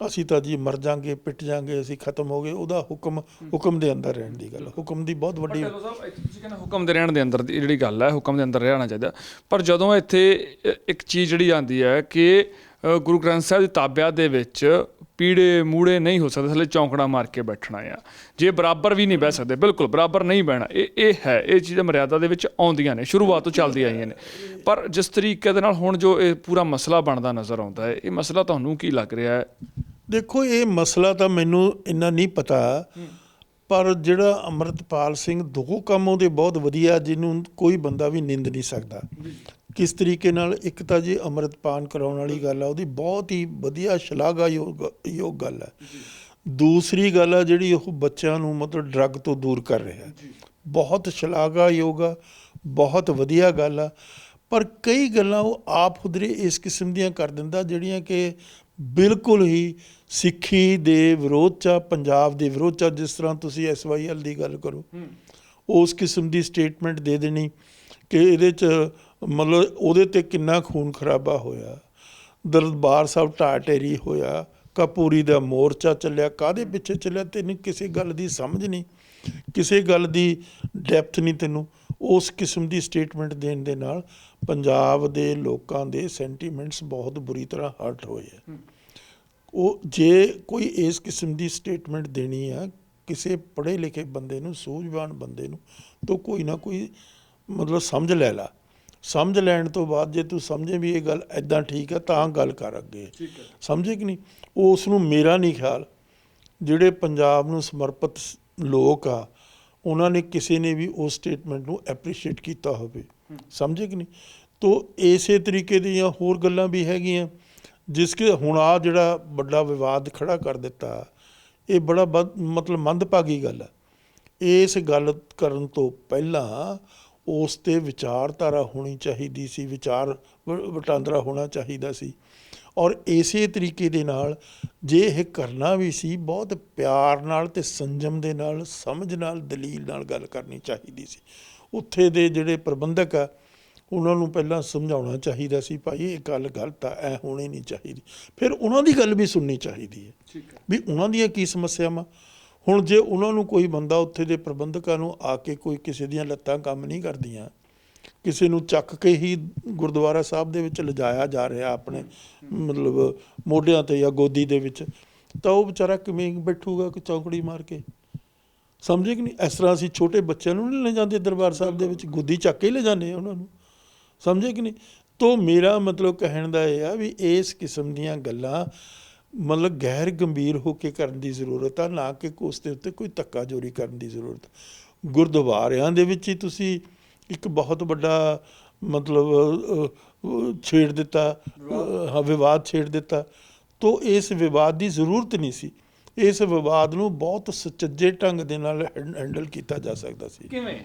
ਅਸੀਂ ਤਾਂ ਜੀ ਮਰ ਜਾਵਾਂਗੇ, ਪਿੱਟ ਜਾਵਾਂਗੇ, ਅਸੀਂ ਖਤਮ ਹੋ ਗਏ। ਉਹਦਾ ਹੁਕਮ ਦੇ ਅੰਦਰ ਰਹਿਣ ਦੀ ਗੱਲ, ਹੁਕਮ ਦੀ ਬਹੁਤ ਵੱਡੀ। ਤੁਸੀਂ ਕਹਿੰਦੇ ਹੁਕਮ ਦੇ ਰਹਿਣ ਦੇ ਅੰਦਰ ਦੀ ਜਿਹੜੀ ਗੱਲ ਹੈ, ਹੁਕਮ ਦੇ ਅੰਦਰ ਰਹਿਣਾ ਚਾਹੀਦਾ। ਪਰ ਜਦੋਂ ਇੱਥੇ ਇੱਕ ਚੀਜ਼ ਜਿਹੜੀ ਆਉਂਦੀ ਹੈ ਕਿ ਗੁਰੂ ਗ੍ਰੰਥ ਸਾਹਿਬ ਦੀ ਤਾਬਿਆ ਦੇ ਵਿੱਚ ਪੀੜੇ ਮੂੜੇ ਨਹੀਂ ਹੋ ਸਕਦੇ, ਥੱਲੇ ਚੌਂਕੜਾ ਮਾਰ ਕੇ ਬੈਠਣਾ ਆ, ਜੇ ਬਰਾਬਰ ਵੀ ਨਹੀਂ ਬਹਿ ਸਕਦੇ, ਬਿਲਕੁਲ ਬਰਾਬਰ ਨਹੀਂ ਬਹਿਣਾ। ਇਹ ਚੀਜ਼ਾਂ ਮਰਿਆਦਾ ਦੇ ਵਿੱਚ ਆਉਂਦੀਆਂ ਨੇ, ਸ਼ੁਰੂਆਤ ਤੋਂ ਚੱਲਦੀਆਂ ਆਈਆਂ ਨੇ। ਪਰ ਜਿਸ ਤਰੀਕੇ ਦੇ ਨਾਲ ਹੁਣ ਜੋ ਇਹ ਪੂਰਾ ਮਸਲਾ ਬਣਦਾ ਨਜ਼ਰ ਆਉਂਦਾ ਹੈ, ਇਹ ਮਸਲਾ ਤੁਹਾਨੂੰ ਕੀ ਲੱਗ ਰਿਹਾ ਹੈ? ਦੇਖੋ, ਇਹ ਮਸਲਾ ਤਾਂ ਮੈਨੂੰ ਇੰਨਾ ਨਹੀਂ ਪਤਾ, ਪਰ ਜਿਹੜਾ ਅੰਮ੍ਰਿਤਪਾਲ ਸਿੰਘ ਦੋ ਕੰਮ ਉਹਦੇ ਬਹੁਤ ਵਧੀਆ, ਜਿਹਨੂੰ ਕੋਈ ਬੰਦਾ ਵੀ ਨਿੰਦ ਨਹੀਂ ਸਕਦਾ। ਕਿਸ ਤਰੀਕੇ ਨਾਲ, ਇੱਕ ਤਾਂ ਜੀ ਅੰਮ੍ਰਿਤਪਾਨ ਕਰਾਉਣ ਵਾਲੀ ਗੱਲ ਆ, ਉਹਦੀ ਬਹੁਤ ਹੀ ਵਧੀਆ ਸ਼ਲਾਘਾਯੋਗ ਗੱਲ ਹੈ। ਦੂਸਰੀ ਗੱਲ ਆ ਜਿਹੜੀ ਉਹ ਬੱਚਿਆਂ ਨੂੰ ਮਤਲਬ ਡਰੱਗ ਤੋਂ ਦੂਰ ਕਰ ਰਿਹਾ, ਬਹੁਤ ਸ਼ਲਾਘਾਯੋਗ ਆ, ਬਹੁਤ ਵਧੀਆ ਗੱਲ ਆ। ਪਰ ਕਈ ਗੱਲਾਂ ਉਹ ਆਪ ਖੁਦਰੇ ਇਸ ਕਿਸਮ ਦੀਆਂ ਕਰ ਦਿੰਦਾ ਜਿਹੜੀਆਂ ਕਿ ਬਿਲਕੁਲ ਹੀ ਸਿੱਖੀ ਦੇ ਵਿਰੋਧ 'ਚ ਆ, ਪੰਜਾਬ ਦੇ ਵਿਰੋਧ 'ਚ ਆ। ਜਿਸ ਤਰ੍ਹਾਂ ਤੁਸੀਂ SYL ਦੀ ਗੱਲ ਕਰੋ, ਉਸ ਕਿਸਮ ਦੀ ਸਟੇਟਮੈਂਟ ਦੇ ਦੇਣੀ ਕਿ ਇਹਦੇ 'ਚ ਮਤਲਬ ਉਹਦੇ 'ਤੇ ਕਿੰਨਾ ਖੂਨ ਖਰਾਬਾ ਹੋਇਆ, ਦਰਬਾਰ ਸਾਹਿਬ ਢਾਹ ਢੇਰੀ ਹੋਇਆ, ਕਪੂਰੀ ਦਾ ਮੋਰਚਾ ਚੱਲਿਆ, ਕਾਹਦੇ ਪਿੱਛੇ ਚੱਲਿਆ, ਤੈਨੂੰ ਕਿਸੇ ਗੱਲ ਦੀ ਸਮਝ ਨਹੀਂ, ਕਿਸੇ ਗੱਲ ਦੀ ਡੈਪਥ ਨਹੀਂ ਤੈਨੂੰ। ਉਸ ਕਿਸਮ ਦੀ ਸਟੇਟਮੈਂਟ ਦੇਣ ਦੇ ਨਾਲ ਪੰਜਾਬ ਦੇ ਲੋਕਾਂ ਦੇ ਸੈਂਟੀਮੈਂਟਸ ਬਹੁਤ ਬੁਰੀ ਤਰ੍ਹਾਂ ਹਰਟ ਹੋਏ ਆ। ਉਹ ਜੇ ਕੋਈ ਇਸ ਕਿਸਮ ਦੀ ਸਟੇਟਮੈਂਟ ਦੇਣੀ ਆ ਕਿਸੇ ਪੜ੍ਹੇ ਲਿਖੇ ਬੰਦੇ ਨੂੰ, ਸੂਝਵਾਨ ਬੰਦੇ ਨੂੰ, ਤਾਂ ਕੋਈ ਨਾ ਕੋਈ ਮਤਲਬ ਸਮਝ ਲੈ ਲਾ। ਸਮਝ ਲੈਣ ਤੋਂ ਬਾਅਦ ਜੇ ਤੂੰ ਸਮਝੇ ਵੀ ਇਹ ਗੱਲ ਇੱਦਾਂ ਠੀਕ ਹੈ ਤਾਂ ਗੱਲ ਕਰ ਅੱਗੇ, ਸਮਝੇ ਕਿ ਨਹੀਂ। ਉਸ ਨੂੰ ਮੇਰਾ ਨਹੀਂ ਖਿਆਲ ਜਿਹੜੇ ਪੰਜਾਬ ਨੂੰ ਸਮਰਪਿਤ ਲੋਕ ਆ ਉਹਨਾਂ ਨੇ ਕਿਸੇ ਨੇ ਵੀ ਉਸ ਸਟੇਟਮੈਂਟ ਨੂੰ ਐਪਰੀਸ਼ੀਏਟ ਕੀਤਾ ਹੋਵੇ, ਸਮਝੇ ਕਿ ਨਹੀਂ। ਤੋ ਇਸੇ ਤਰੀਕੇ ਦੀਆਂ ਹੋਰ ਗੱਲਾਂ ਵੀ ਹੈਗੀਆਂ ਜਿਸ ਕਿ ਹੁਣ ਆ ਜਿਹੜਾ ਵੱਡਾ ਵਿਵਾਦ ਖੜਾ ਕਰ ਦਿੱਤਾ, ਇਹ ਬੜਾ ਮਤਲਬ ਮੰਦਭਾਗੀ ਗੱਲ ਹੈ। ਇਸ ਗੱਲ ਕਰਨ ਤੋਂ ਪਹਿਲਾਂ ਉਸ 'ਤੇ ਵਿਚਾਰਧਾਰਾ ਹੋਣੀ ਚਾਹੀਦੀ ਸੀ, ਵਿਚਾਰ ਵਟਾਂਦਰਾ ਹੋਣਾ ਚਾਹੀਦਾ ਸੀ। ਔਰ ਇਸੇ ਤਰੀਕੇ ਦੇ ਨਾਲ ਜੇ ਇਹ ਕਰਨਾ ਵੀ ਸੀ, ਬਹੁਤ ਪਿਆਰ ਨਾਲ ਅਤੇ ਸੰਜਮ ਦੇ ਨਾਲ, ਸਮਝ ਨਾਲ, ਦਲੀਲ ਨਾਲ ਗੱਲ ਕਰਨੀ ਚਾਹੀਦੀ ਸੀ। ਉੱਥੇ ਦੇ ਜਿਹੜੇ ਪ੍ਰਬੰਧਕ ਆ ਉਹਨਾਂ ਨੂੰ ਪਹਿਲਾਂ ਸਮਝਾਉਣਾ ਚਾਹੀਦਾ ਸੀ, ਭਾਈ ਇਹ ਗੱਲ ਗਲਤ ਆ, ਐ ਹੋਣੀ ਨਹੀਂ ਚਾਹੀਦੀ। ਫਿਰ ਉਹਨਾਂ ਦੀ ਗੱਲ ਵੀ ਸੁਣਨੀ ਚਾਹੀਦੀ ਹੈ ਵੀ ਉਹਨਾਂ ਦੀਆਂ ਕੀ ਸਮੱਸਿਆਵਾਂ। ਹੁਣ ਜੇ ਉਹਨਾਂ ਨੂੰ ਕੋਈ ਬੰਦਾ ਉੱਥੇ ਦੇ ਪ੍ਰਬੰਧਕਾਂ ਨੂੰ ਆ ਕੇ ਕੋਈ ਕਿਸੇ ਦੀਆਂ ਲੱਤਾਂ ਕੰਮ ਨਹੀਂ ਕਰਦੀਆਂ, ਕਿਸੇ ਨੂੰ ਚੱਕ ਕੇ ਹੀ ਗੁਰਦੁਆਰਾ ਸਾਹਿਬ ਦੇ ਵਿੱਚ ਲਿਜਾਇਆ ਜਾ ਰਿਹਾ ਆਪਣੇ ਮਤਲਬ ਮੋਢਿਆਂ 'ਤੇ ਜਾਂ ਗੋਦੀ ਦੇ ਵਿੱਚ, ਤਾਂ ਉਹ ਵਿਚਾਰਾ ਕਿਵੇਂ ਬੈਠੂਗਾ ਕਿ ਚੌਂਕੜੀ ਮਾਰ ਕੇ, ਸਮਝੇ ਕਿ ਨਹੀਂ। ਇਸ ਤਰ੍ਹਾਂ ਅਸੀਂ ਛੋਟੇ ਬੱਚਿਆਂ ਨੂੰ ਨਹੀਂ ਲੈ ਜਾਂਦੇ ਦਰਬਾਰ ਸਾਹਿਬ ਦੇ ਵਿੱਚ, ਗੋਦੀ ਚੱਕ ਕੇ ਲੈ ਜਾਂਦੇ ਹਾਂ ਉਹਨਾਂ ਨੂੰ, ਸਮਝੇ ਕਿ ਨਹੀਂ। ਤੋ ਮੇਰਾ ਮਤਲਬ ਕਹਿਣ ਦਾ ਇਹ ਆ ਵੀ ਇਸ ਕਿਸਮ ਦੀਆਂ ਗੱਲਾਂ ਮਤਲਬ ਗੈਰ ਗੰਭੀਰ ਹੋ ਕੇ ਕਰਨ ਦੀ ਜ਼ਰੂਰਤ ਆ, ਨਾ ਕਿ ਉਸ ਦੇ ਉੱਤੇ ਕੋਈ ਧੱਕਾਜੋਰੀ ਕਰਨ ਦੀ ਜ਼ਰੂਰਤ। ਗੁਰਦੁਆਰਿਆਂ ਦੇ ਵਿੱਚ ਹੀ ਤੁਸੀਂ ਇੱਕ ਬਹੁਤ ਵੱਡਾ ਮਤਲਬ ਛੇੜ ਦਿੱਤਾ, ਵਿਵਾਦ ਛੇੜ ਦਿੱਤਾ। ਤੋ ਇਸ ਵਿਵਾਦ ਦੀ ਜ਼ਰੂਰਤ ਨਹੀਂ ਸੀ। ਇਸ ਵਿਵਾਦ ਨੂੰ ਬਹੁਤ ਸੁਚੱਜੇ ਢੰਗ ਦੇ ਨਾਲ ਹੈਂਡਲ ਕੀਤਾ ਜਾ ਸਕਦਾ ਸੀ। ਕਿਵੇਂ?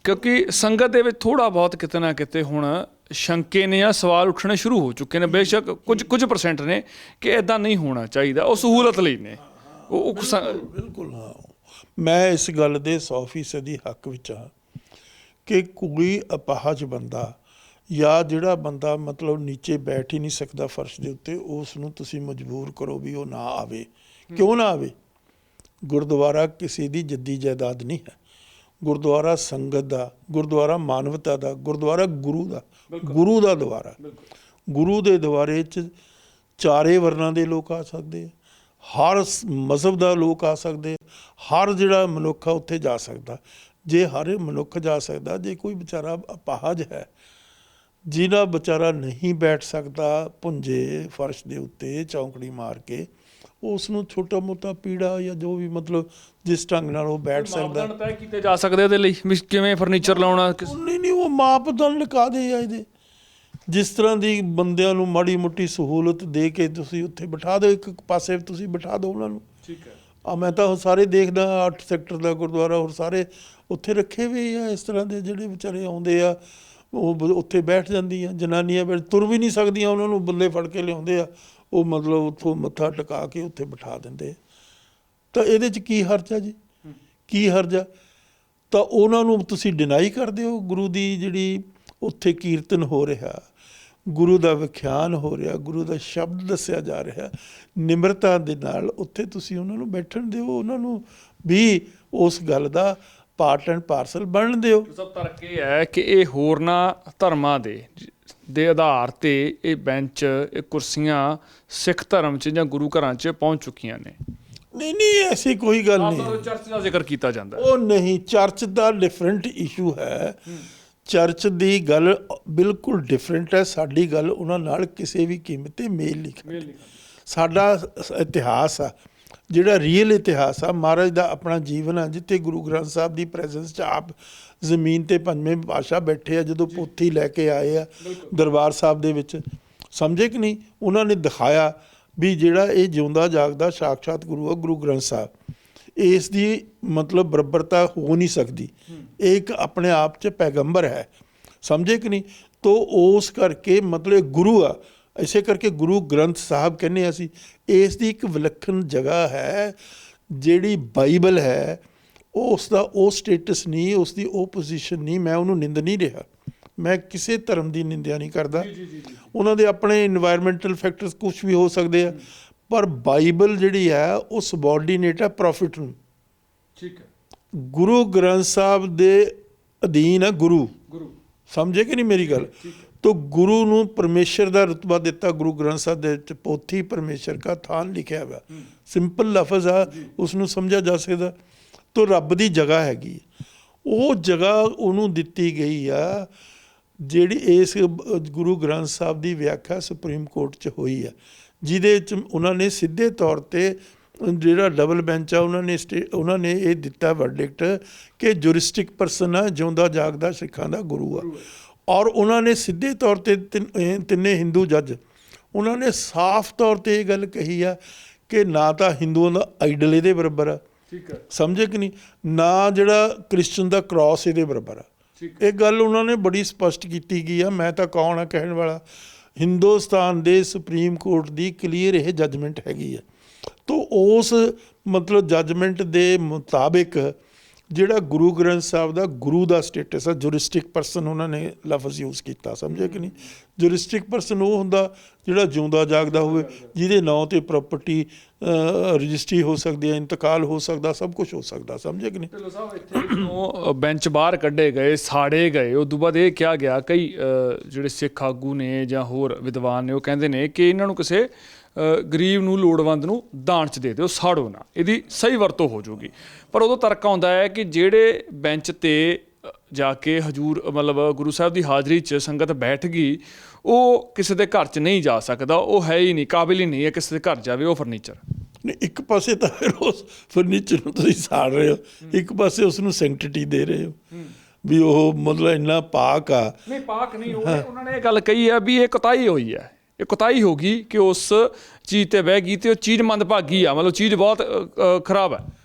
ਕਿਉਂਕਿ ਸੰਗਤ ਦੇ ਵਿੱਚ ਥੋੜ੍ਹਾ ਬਹੁਤ ਕਿਤੇ ਨਾ ਕਿਤੇ ਹੁਣ ਸ਼ੰਕੇ ਨੇ ਜਾਂ ਸਵਾਲ ਉੱਠਣੇ ਸ਼ੁਰੂ ਹੋ ਚੁੱਕੇ ਨੇ, ਬੇਸ਼ੱਕ ਕੁਝ ਪਰਸੈਂਟ ਨੇ ਕਿ ਇੱਦਾਂ ਨਹੀਂ ਹੋਣਾ ਚਾਹੀਦਾ, ਉਹ ਸਹੂਲਤ ਲਈ ਨੇ। ਬਿਲਕੁਲ ਹਾਂ, ਮੈਂ ਇਸ ਗੱਲ ਦੇ 100% ਹੱਕ ਵਿੱਚ ਹਾਂ ਕਿ ਕੋਈ ਅਪਾਹਜ ਬੰਦਾ ਜਾਂ ਜਿਹੜਾ ਬੰਦਾ ਮਤਲਬ ਨੀਚੇ ਬੈਠ ਹੀ ਨਹੀਂ ਸਕਦਾ ਫਰਸ਼ ਦੇ ਉੱਤੇ, ਉਸ ਨੂੰ ਤੁਸੀਂ ਮਜਬੂਰ ਕਰੋ ਵੀ ਉਹ ਨਾ ਆਵੇ। ਕਿਉਂ ਨਾ ਆਵੇ? ਗੁਰਦੁਆਰਾ ਕਿਸੇ ਦੀ ਜੱਦੀ ਜਾਇਦਾਦ ਨਹੀਂ ਹੈ। ਗੁਰਦੁਆਰਾ ਸੰਗਤ ਦਾ, ਗੁਰਦੁਆਰਾ ਮਾਨਵਤਾ ਦਾ, ਗੁਰਦੁਆਰਾ ਗੁਰੂ ਦਾ ਦੁਆਰਾ। ਗੁਰੂ ਦੇ ਦੁਆਰੇ 'ਚ ਚਾਰੇ ਵਰਨਾਂ ਦੇ ਲੋਕ ਆ ਸਕਦੇ, ਹਰ ਮਜ਼ਹਬ ਦਾ ਲੋਕ ਆ ਸਕਦੇ, ਹਰ ਜਿਹੜਾ ਮਨੁੱਖ ਆ ਉੱਥੇ ਜਾ ਸਕਦਾ। ਜੇ ਹਰ ਮਨੁੱਖ ਜਾ ਸਕਦਾ, ਜੇ ਕੋਈ ਵਿਚਾਰਾ ਅਪਾਹਜ ਹੈ ਜਿਹਦਾ ਵਿਚਾਰਾ ਨਹੀਂ ਬੈਠ ਸਕਦਾ ਪੁੰਜੇ ਫਰਸ਼ ਦੇ ਉੱਤੇ ਚੌਂਕੜੀ ਮਾਰ ਕੇ, ਉਸ ਨੂੰ ਛੋਟਾ ਮੋਟਾ ਪੀੜਾ ਜਾਂ ਜੋ ਵੀ ਮਤਲਬ ਜਿਸ ਢੰਗ ਨਾਲ ਉਹ ਬੈਠ ਸਕਦਾ, ਮਾਪਦੰਡ ਤੈਅ ਕੀਤੇ ਜਾ ਸਕਦੇ ਉਹਦੇ ਲਈ ਵੀ ਕਿਵੇਂ ਫਰਨੀਚਰ ਲਾਉਣਾ। ਨਹੀਂ ਉਹ ਮਾਪਦੰਡ ਲਿਖਾ ਦੇ ਆ ਇਹਦੇ। ਜਿਸ ਤਰ੍ਹਾਂ ਦੀ ਬੰਦਿਆਂ ਨੂੰ ਮਾੜੀ ਮੋਟੀ ਸਹੂਲਤ ਦੇ ਕੇ ਤੁਸੀਂ ਉੱਥੇ ਬਿਠਾ ਦਿਓ, ਇੱਕ ਪਾਸੇ ਤੁਸੀਂ ਬਿਠਾ ਦਿਓ ਉਹਨਾਂ ਨੂੰ। ਠੀਕ ਹੈ। ਮੈਂ ਤਾਂ ਸਾਰੇ ਦੇਖਦਾ 8 ਸੈਕਟਰ ਦਾ ਗੁਰਦੁਆਰਾ ਹੋਰ ਸਾਰੇ ਉੱਥੇ ਰੱਖੇ ਵੀ ਆ ਇਸ ਤਰ੍ਹਾਂ ਦੇ, ਜਿਹੜੇ ਵਿਚਾਰੇ ਆਉਂਦੇ ਆ ਉਹ ਉੱਥੇ ਬੈਠ ਜਾਂਦੀਆਂ। ਜਨਾਨੀਆਂ ਤੁਰ ਵੀ ਨਹੀਂ ਸਕਦੀਆਂ, ਉਹਨਾਂ ਨੂੰ ਬੱਲੇ ਫੜ ਕੇ ਲਿਆਉਂਦੇ ਆ, ਉਹ ਮਤਲਬ ਉੱਥੋਂ ਮੱਥਾ ਟਿਕਾ ਕੇ ਉੱਥੇ ਬਿਠਾ ਦਿੰਦੇ। ਤਾਂ ਇਹਦੇ 'ਚ ਕੀ ਹਰਜ ਆ ਜੀ? ਕੀ ਹਰਜ ਆ? ਤਾਂ ਉਹਨਾਂ ਨੂੰ ਤੁਸੀਂ ਡਿਨਾਈ ਕਰਦੇ ਹੋ। ਗੁਰੂ ਦੀ ਜਿਹੜੀ ਉੱਥੇ ਕੀਰਤਨ ਹੋ ਰਿਹਾ, ਗੁਰੂ ਦਾ ਵਿਖਿਆਨ ਹੋ ਰਿਹਾ, ਗੁਰੂ ਦਾ ਸ਼ਬਦ ਦੱਸਿਆ ਜਾ ਰਿਹਾ, ਨਿਮਰਤਾ ਦੇ ਨਾਲ ਉੱਥੇ ਤੁਸੀਂ ਉਹਨਾਂ ਨੂੰ ਬੈਠਣ ਦਿਓ, ਉਹਨਾਂ ਨੂੰ ਵੀ ਉਸ ਗੱਲ ਦਾ ਪਾਰਟ ਐਂਡ ਪਾਰਸਲ ਬਣਨ ਦਿਓ। ਸਭ ਤਰਕ ਇਹ ਹੈ ਕਿ ਇਹ ਹੋਰਨਾਂ ਧਰਮਾਂ ਦੇ ਆਧਾਰ 'ਤੇ ਇਹ ਬੈਂਚ, ਇਹ ਕੁਰਸੀਆਂ ਸਿੱਖ ਧਰਮ 'ਚ ਜਾਂ ਗੁਰੂ ਘਰਾਂ 'ਚ ਪਹੁੰਚ ਚੁੱਕੀਆਂ ਨੇ। ਨਹੀਂ ਐਸੀ ਕੋਈ ਗੱਲ ਨਹੀਂ। ਚਰਚ ਦਾ ਜ਼ਿਕਰ ਕੀਤਾ ਜਾਂਦਾ, ਉਹ ਨਹੀਂ, ਚਰਚ ਦਾ ਡਿਫਰੈਂਟ ਇਸ਼ੂ ਹੈ। ਚਰਚ ਦੀ ਗੱਲ ਬਿਲਕੁਲ ਡਿਫਰੈਂਟ ਹੈ। ਸਾਡੀ ਗੱਲ ਉਹਨਾਂ ਨਾਲ ਕਿਸੇ ਵੀ ਕੀਮਤ 'ਤੇ ਮੇਲ ਨਹੀਂ ਕਰਦੀ। ਸਾਡਾ ਇਤਿਹਾਸ ਆ ਜਿਹੜਾ ਰੀਅਲ ਇਤਿਹਾਸ ਆ, ਮਹਾਰਾਜ ਦਾ ਆਪਣਾ ਜੀਵਨ ਆ, ਜਿੱਥੇ ਗੁਰੂ ਗ੍ਰੰਥ ਸਾਹਿਬ ਦੀ ਪ੍ਰੈਜ਼ੈਂਸ 'ਚ ਆਪ ਜ਼ਮੀਨ 'ਤੇ ਪੰਜਵੇਂ ਪਾਤਸ਼ਾਹ ਬੈਠੇ ਆ, ਜਦੋਂ ਪੋਥੀ ਲੈ ਕੇ ਆਏ ਆ ਦਰਬਾਰ ਸਾਹਿਬ ਦੇ ਵਿੱਚ, ਸਮਝੇ ਕਿ ਨਹੀਂ। ਉਹਨਾਂ ਨੇ ਦਿਖਾਇਆ ਵੀ ਜਿਹੜਾ ਇਹ ਜਿਉਂਦਾ ਜਾਗਦਾ ਸਾਕਸ਼ਾਤ ਗੁਰੂ ਆ ਗੁਰੂ ਗ੍ਰੰਥ ਸਾਹਿਬ, ਇਸ ਦੀ ਮਤਲਬ ਬਰਾਬਰਤਾ ਹੋ ਨਹੀਂ ਸਕਦੀ। ਇਹ ਇੱਕ ਆਪਣੇ ਆਪ 'ਚ ਪੈਗੰਬਰ ਹੈ, ਸਮਝੇ ਕਿ ਨਹੀਂ। ਤੋ ਉਸ ਕਰਕੇ ਮਤਲਬ ਗੁਰੂ ਆ, ਇਸੇ ਕਰਕੇ ਗੁਰੂ ਗ੍ਰੰਥ ਸਾਹਿਬ ਕਹਿੰਦੇ ਹਾਂ ਅਸੀਂ। ਇਸ ਦੀ ਇੱਕ ਵਿਲੱਖਣ ਜਗ੍ਹਾ ਹੈ। ਜਿਹੜੀ ਬਾਈਬਲ ਹੈ ਉਸ ਦਾ ਉਹ ਸਟੇਟਸ ਨਹੀਂ, ਉਸ ਦੀ ਉਹ ਪੋਜੀਸ਼ਨ ਨਹੀਂ। ਮੈਂ ਉਹਨੂੰ ਨਿੰਦ ਨਹੀਂ ਰਿਹਾ, ਮੈਂ ਕਿਸੇ ਧਰਮ ਦੀ ਨਿੰਦਿਆ ਨਹੀਂ ਕਰਦਾ। ਉਹਨਾਂ ਦੇ ਆਪਣੇ ਇਨਵਾਇਰਮੈਂਟਲ ਫੈਕਟਰਸ ਕੁਝ ਵੀ ਹੋ ਸਕਦੇ ਆ, ਪਰ ਬਾਈਬਲ ਜਿਹੜੀ ਹੈ ਉਹ ਸਬੋਰਡੀਨੇਟ ਹੈ ਪ੍ਰੋਫਿਟ ਨੂੰ। ਠੀਕ ਹੈ। ਗੁਰੂ ਗ੍ਰੰਥ ਸਾਹਿਬ ਦੇ ਅਧੀਨ ਹੈ ਗੁਰੂ। ਸਮਝੇ ਕਿ ਨਹੀਂ ਮੇਰੀ ਗੱਲ? ਤੋ ਗੁਰੂ ਨੂੰ ਪਰਮੇਸ਼ਰ ਦਾ ਰੁਤਬਾ ਦਿੱਤਾ। ਗੁਰੂ ਗ੍ਰੰਥ ਸਾਹਿਬ ਦੇ ਵਿੱਚ ਪੋਥੀ ਪਰਮੇਸ਼ਰ ਦਾ ਥਾਨ ਲਿਖਿਆ ਹੋਇਆ, ਸਿੰਪਲ ਲਫ਼ਜ਼ ਆ, ਉਸ ਨੂੰ ਸਮਝਿਆ ਜਾ ਸਕਦਾ। ਤੋ ਰੱਬ ਦੀ ਜਗ੍ਹਾ ਹੈਗੀ, ਉਹ ਜਗ੍ਹਾ ਉਹਨੂੰ ਦਿੱਤੀ ਗਈ ਆ ਜਿਹੜੀ ਇਸ ਗੁਰੂ ਗ੍ਰੰਥ ਸਾਹਿਬ ਦੀ ਵਿਆਖਿਆ ਸੁਪਰੀਮ ਕੋਰਟ 'ਚ ਹੋਈ ਆ, ਜਿਹਦੇ ਵਿੱਚ ਉਹਨਾਂ ਨੇ ਸਿੱਧੇ ਤੌਰ 'ਤੇ ਜਿਹੜਾ ਡਬਲ ਬੈਂਚ ਆ ਉਹਨਾਂ ਨੇ ਇਹ ਦਿੱਤਾ ਵਰਡਿਕਟ ਕਿ ਜੁਰਿਸਟਿਕ ਪਰਸਨ ਆ, ਜਿਉਂਦਾ ਜਾਗਦਾ ਸਿੱਖਾਂ ਦਾ ਗੁਰੂ ਆ। ਔਰ ਉਹਨਾਂ ਨੇ ਸਿੱਧੇ ਤੌਰ 'ਤੇ ਤਿੰਨੇ ਹਿੰਦੂ ਜੱਜ, ਉਹਨਾਂ ਨੇ ਸਾਫ਼ ਤੌਰ 'ਤੇ ਇਹ ਗੱਲ ਕਹੀ ਆ ਕਿ ਨਾ ਤਾਂ ਹਿੰਦੂਆਂ ਦਾ ਆਈਡਲ ਇਹਦੇ ਬਰਾਬਰ ਆ, ਸਮਝੇ ਕਿ ਨਹੀਂ, ਨਾ ਜਿਹੜਾ ਕ੍ਰਿਸਚਨ ਦਾ ਕ੍ਰਾਸ ਇਹਦੇ ਬਰਾਬਰ ਆ। ਇਹ ਗੱਲ ਉਹਨਾਂ ਨੇ ਬੜੀ ਸਪਸ਼ਟ ਕੀਤੀ ਗਈ ਆ। ਮੈਂ ਤਾਂ ਕੌਣ ਆ ਕਹਿਣ ਵਾਲਾ? ਹਿੰਦੁਸਤਾਨ ਦੇ ਸੁਪਰੀਮ ਕੋਰਟ ਦੀ ਕਲੀਅਰ ਇਹ ਜੱਜਮੈਂਟ ਹੈਗੀ ਆ। ਤੋ ਉਸ ਮਤਲਬ ਜੱਜਮੈਂਟ ਦੇ ਮੁਤਾਬਿਕ ਜਿਹੜਾ ਗੁਰੂ ਗ੍ਰੰਥ ਸਾਹਿਬ ਦਾ ਗੁਰੂ ਦਾ ਸਟੇਟਸ ਆ, ਜੁਰਿਸਟਿਕ ਪਰਸਨ ਉਹਨਾਂ ਨੇ ਲਫ਼ਜ਼ ਯੂਜ਼ ਕੀਤਾ, ਸਮਝੇ ਕਿ ਨਹੀਂ? ਜੁਰਿਸਟਿਕ ਪਰਸਨ ਉਹ ਹੁੰਦਾ ਜਿਹੜਾ ਜਿਉਂਦਾ ਜਾਗਦਾ ਹੋਵੇ, ਜਿਹਦੇ ਨਾਂ 'ਤੇ ਪ੍ਰਾਪਰਟੀ ਰਜਿਸਟਰੀ ਹੋ ਸਕਦੀ ਹੈ, ਇੰਤਕਾਲ ਹੋ ਸਕਦਾ, ਸਭ ਕੁਝ ਹੋ ਸਕਦਾ, ਸਮਝੇ ਕਿ ਨਹੀਂ? ਢਿੱਲੋਂ ਸਾਹਿਬ, ਇੱਥੇ ਜਦੋਂ ਬੈਂਚ ਬਾਹਰ ਕੱਢੇ ਗਏ, ਸਾੜੇ ਗਏ, ਉਸ ਤੋਂ ਬਾਅਦ ਇਹ ਕਿਹਾ ਗਿਆ, ਕਈ ਜਿਹੜੇ ਸਿੱਖ ਆਗੂ ਨੇ ਜਾਂ ਹੋਰ ਵਿਦਵਾਨ ਨੇ ਉਹ ਕਹਿੰਦੇ ਨੇ ਕਿ ਇਹਨਾਂ ਨੂੰ ਕਿਸੇ ਗਰੀਬ ਨੂੰ, ਲੋੜਵੰਦ ਨੂੰ ਦਾਨ 'ਚ ਦੇ ਦਿਓ, ਸਾੜੋ ਨਾ, ਇਹਦੀ ਸਹੀ ਵਰਤੋਂ ਹੋ ਜਾਊਗੀ। ਪਰ ਉਦੋਂ ਤਰਕ ਆਉਂਦਾ ਹੈ ਕਿ ਜਿਹੜੇ ਬੈਂਚ 'ਤੇ ਜਾ ਕੇ ਹਜੂਰ ਮਤਲਬ ਗੁਰੂ ਸਾਹਿਬ ਦੀ ਹਾਜ਼ਰੀ 'ਚ ਸੰਗਤ ਬੈਠ ਗਈ, ਉਹ ਕਿਸੇ ਦੇ ਘਰ 'ਚ ਨਹੀਂ ਜਾ ਸਕਦਾ, ਉਹ ਹੈ ਹੀ ਨਹੀਂ, ਕਾਬਿਲ ਹੀ ਨਹੀਂ ਹੈ ਕਿਸੇ ਦੇ ਘਰ ਜਾਵੇ ਉਹ ਫਰਨੀਚਰ। ਨਹੀਂ, ਇੱਕ ਪਾਸੇ ਤਾਂ ਉਸ ਫਰਨੀਚਰ ਨੂੰ ਤੁਸੀਂ ਸਾੜ ਰਹੇ ਹੋ, ਇੱਕ ਪਾਸੇ ਉਸ ਨੂੰ ਸੈਂਕਟਿਟੀ ਦੇ ਰਹੇ ਹੋ ਵੀ ਉਹ ਮਤਲਬ ਇੰਨਾ ਪਾਕ ਆ। ਨਹੀਂ, ਪਾਕ ਨਹੀਂ, ਉਹਨਾਂ ਨੇ ਇਹ ਗੱਲ ਕਹੀ ਆ ਵੀ ਇਹ ਕੁਤਾਹੀ ਹੋਈ ਹੈ, ਇਹ ਕੁਤਾਹੀ ਹੋ ਗਈ ਕਿ ਉਸ ਚੀਜ਼ 'ਤੇ ਬਹਿ ਗਈ ਅਤੇ ਉਹ ਚੀਜ਼ ਮੰਦਭਾਗੀ ਆ, ਮਤਲਬ ਚੀਜ਼ ਬਹੁਤ ਖਰਾਬ ਹੈ।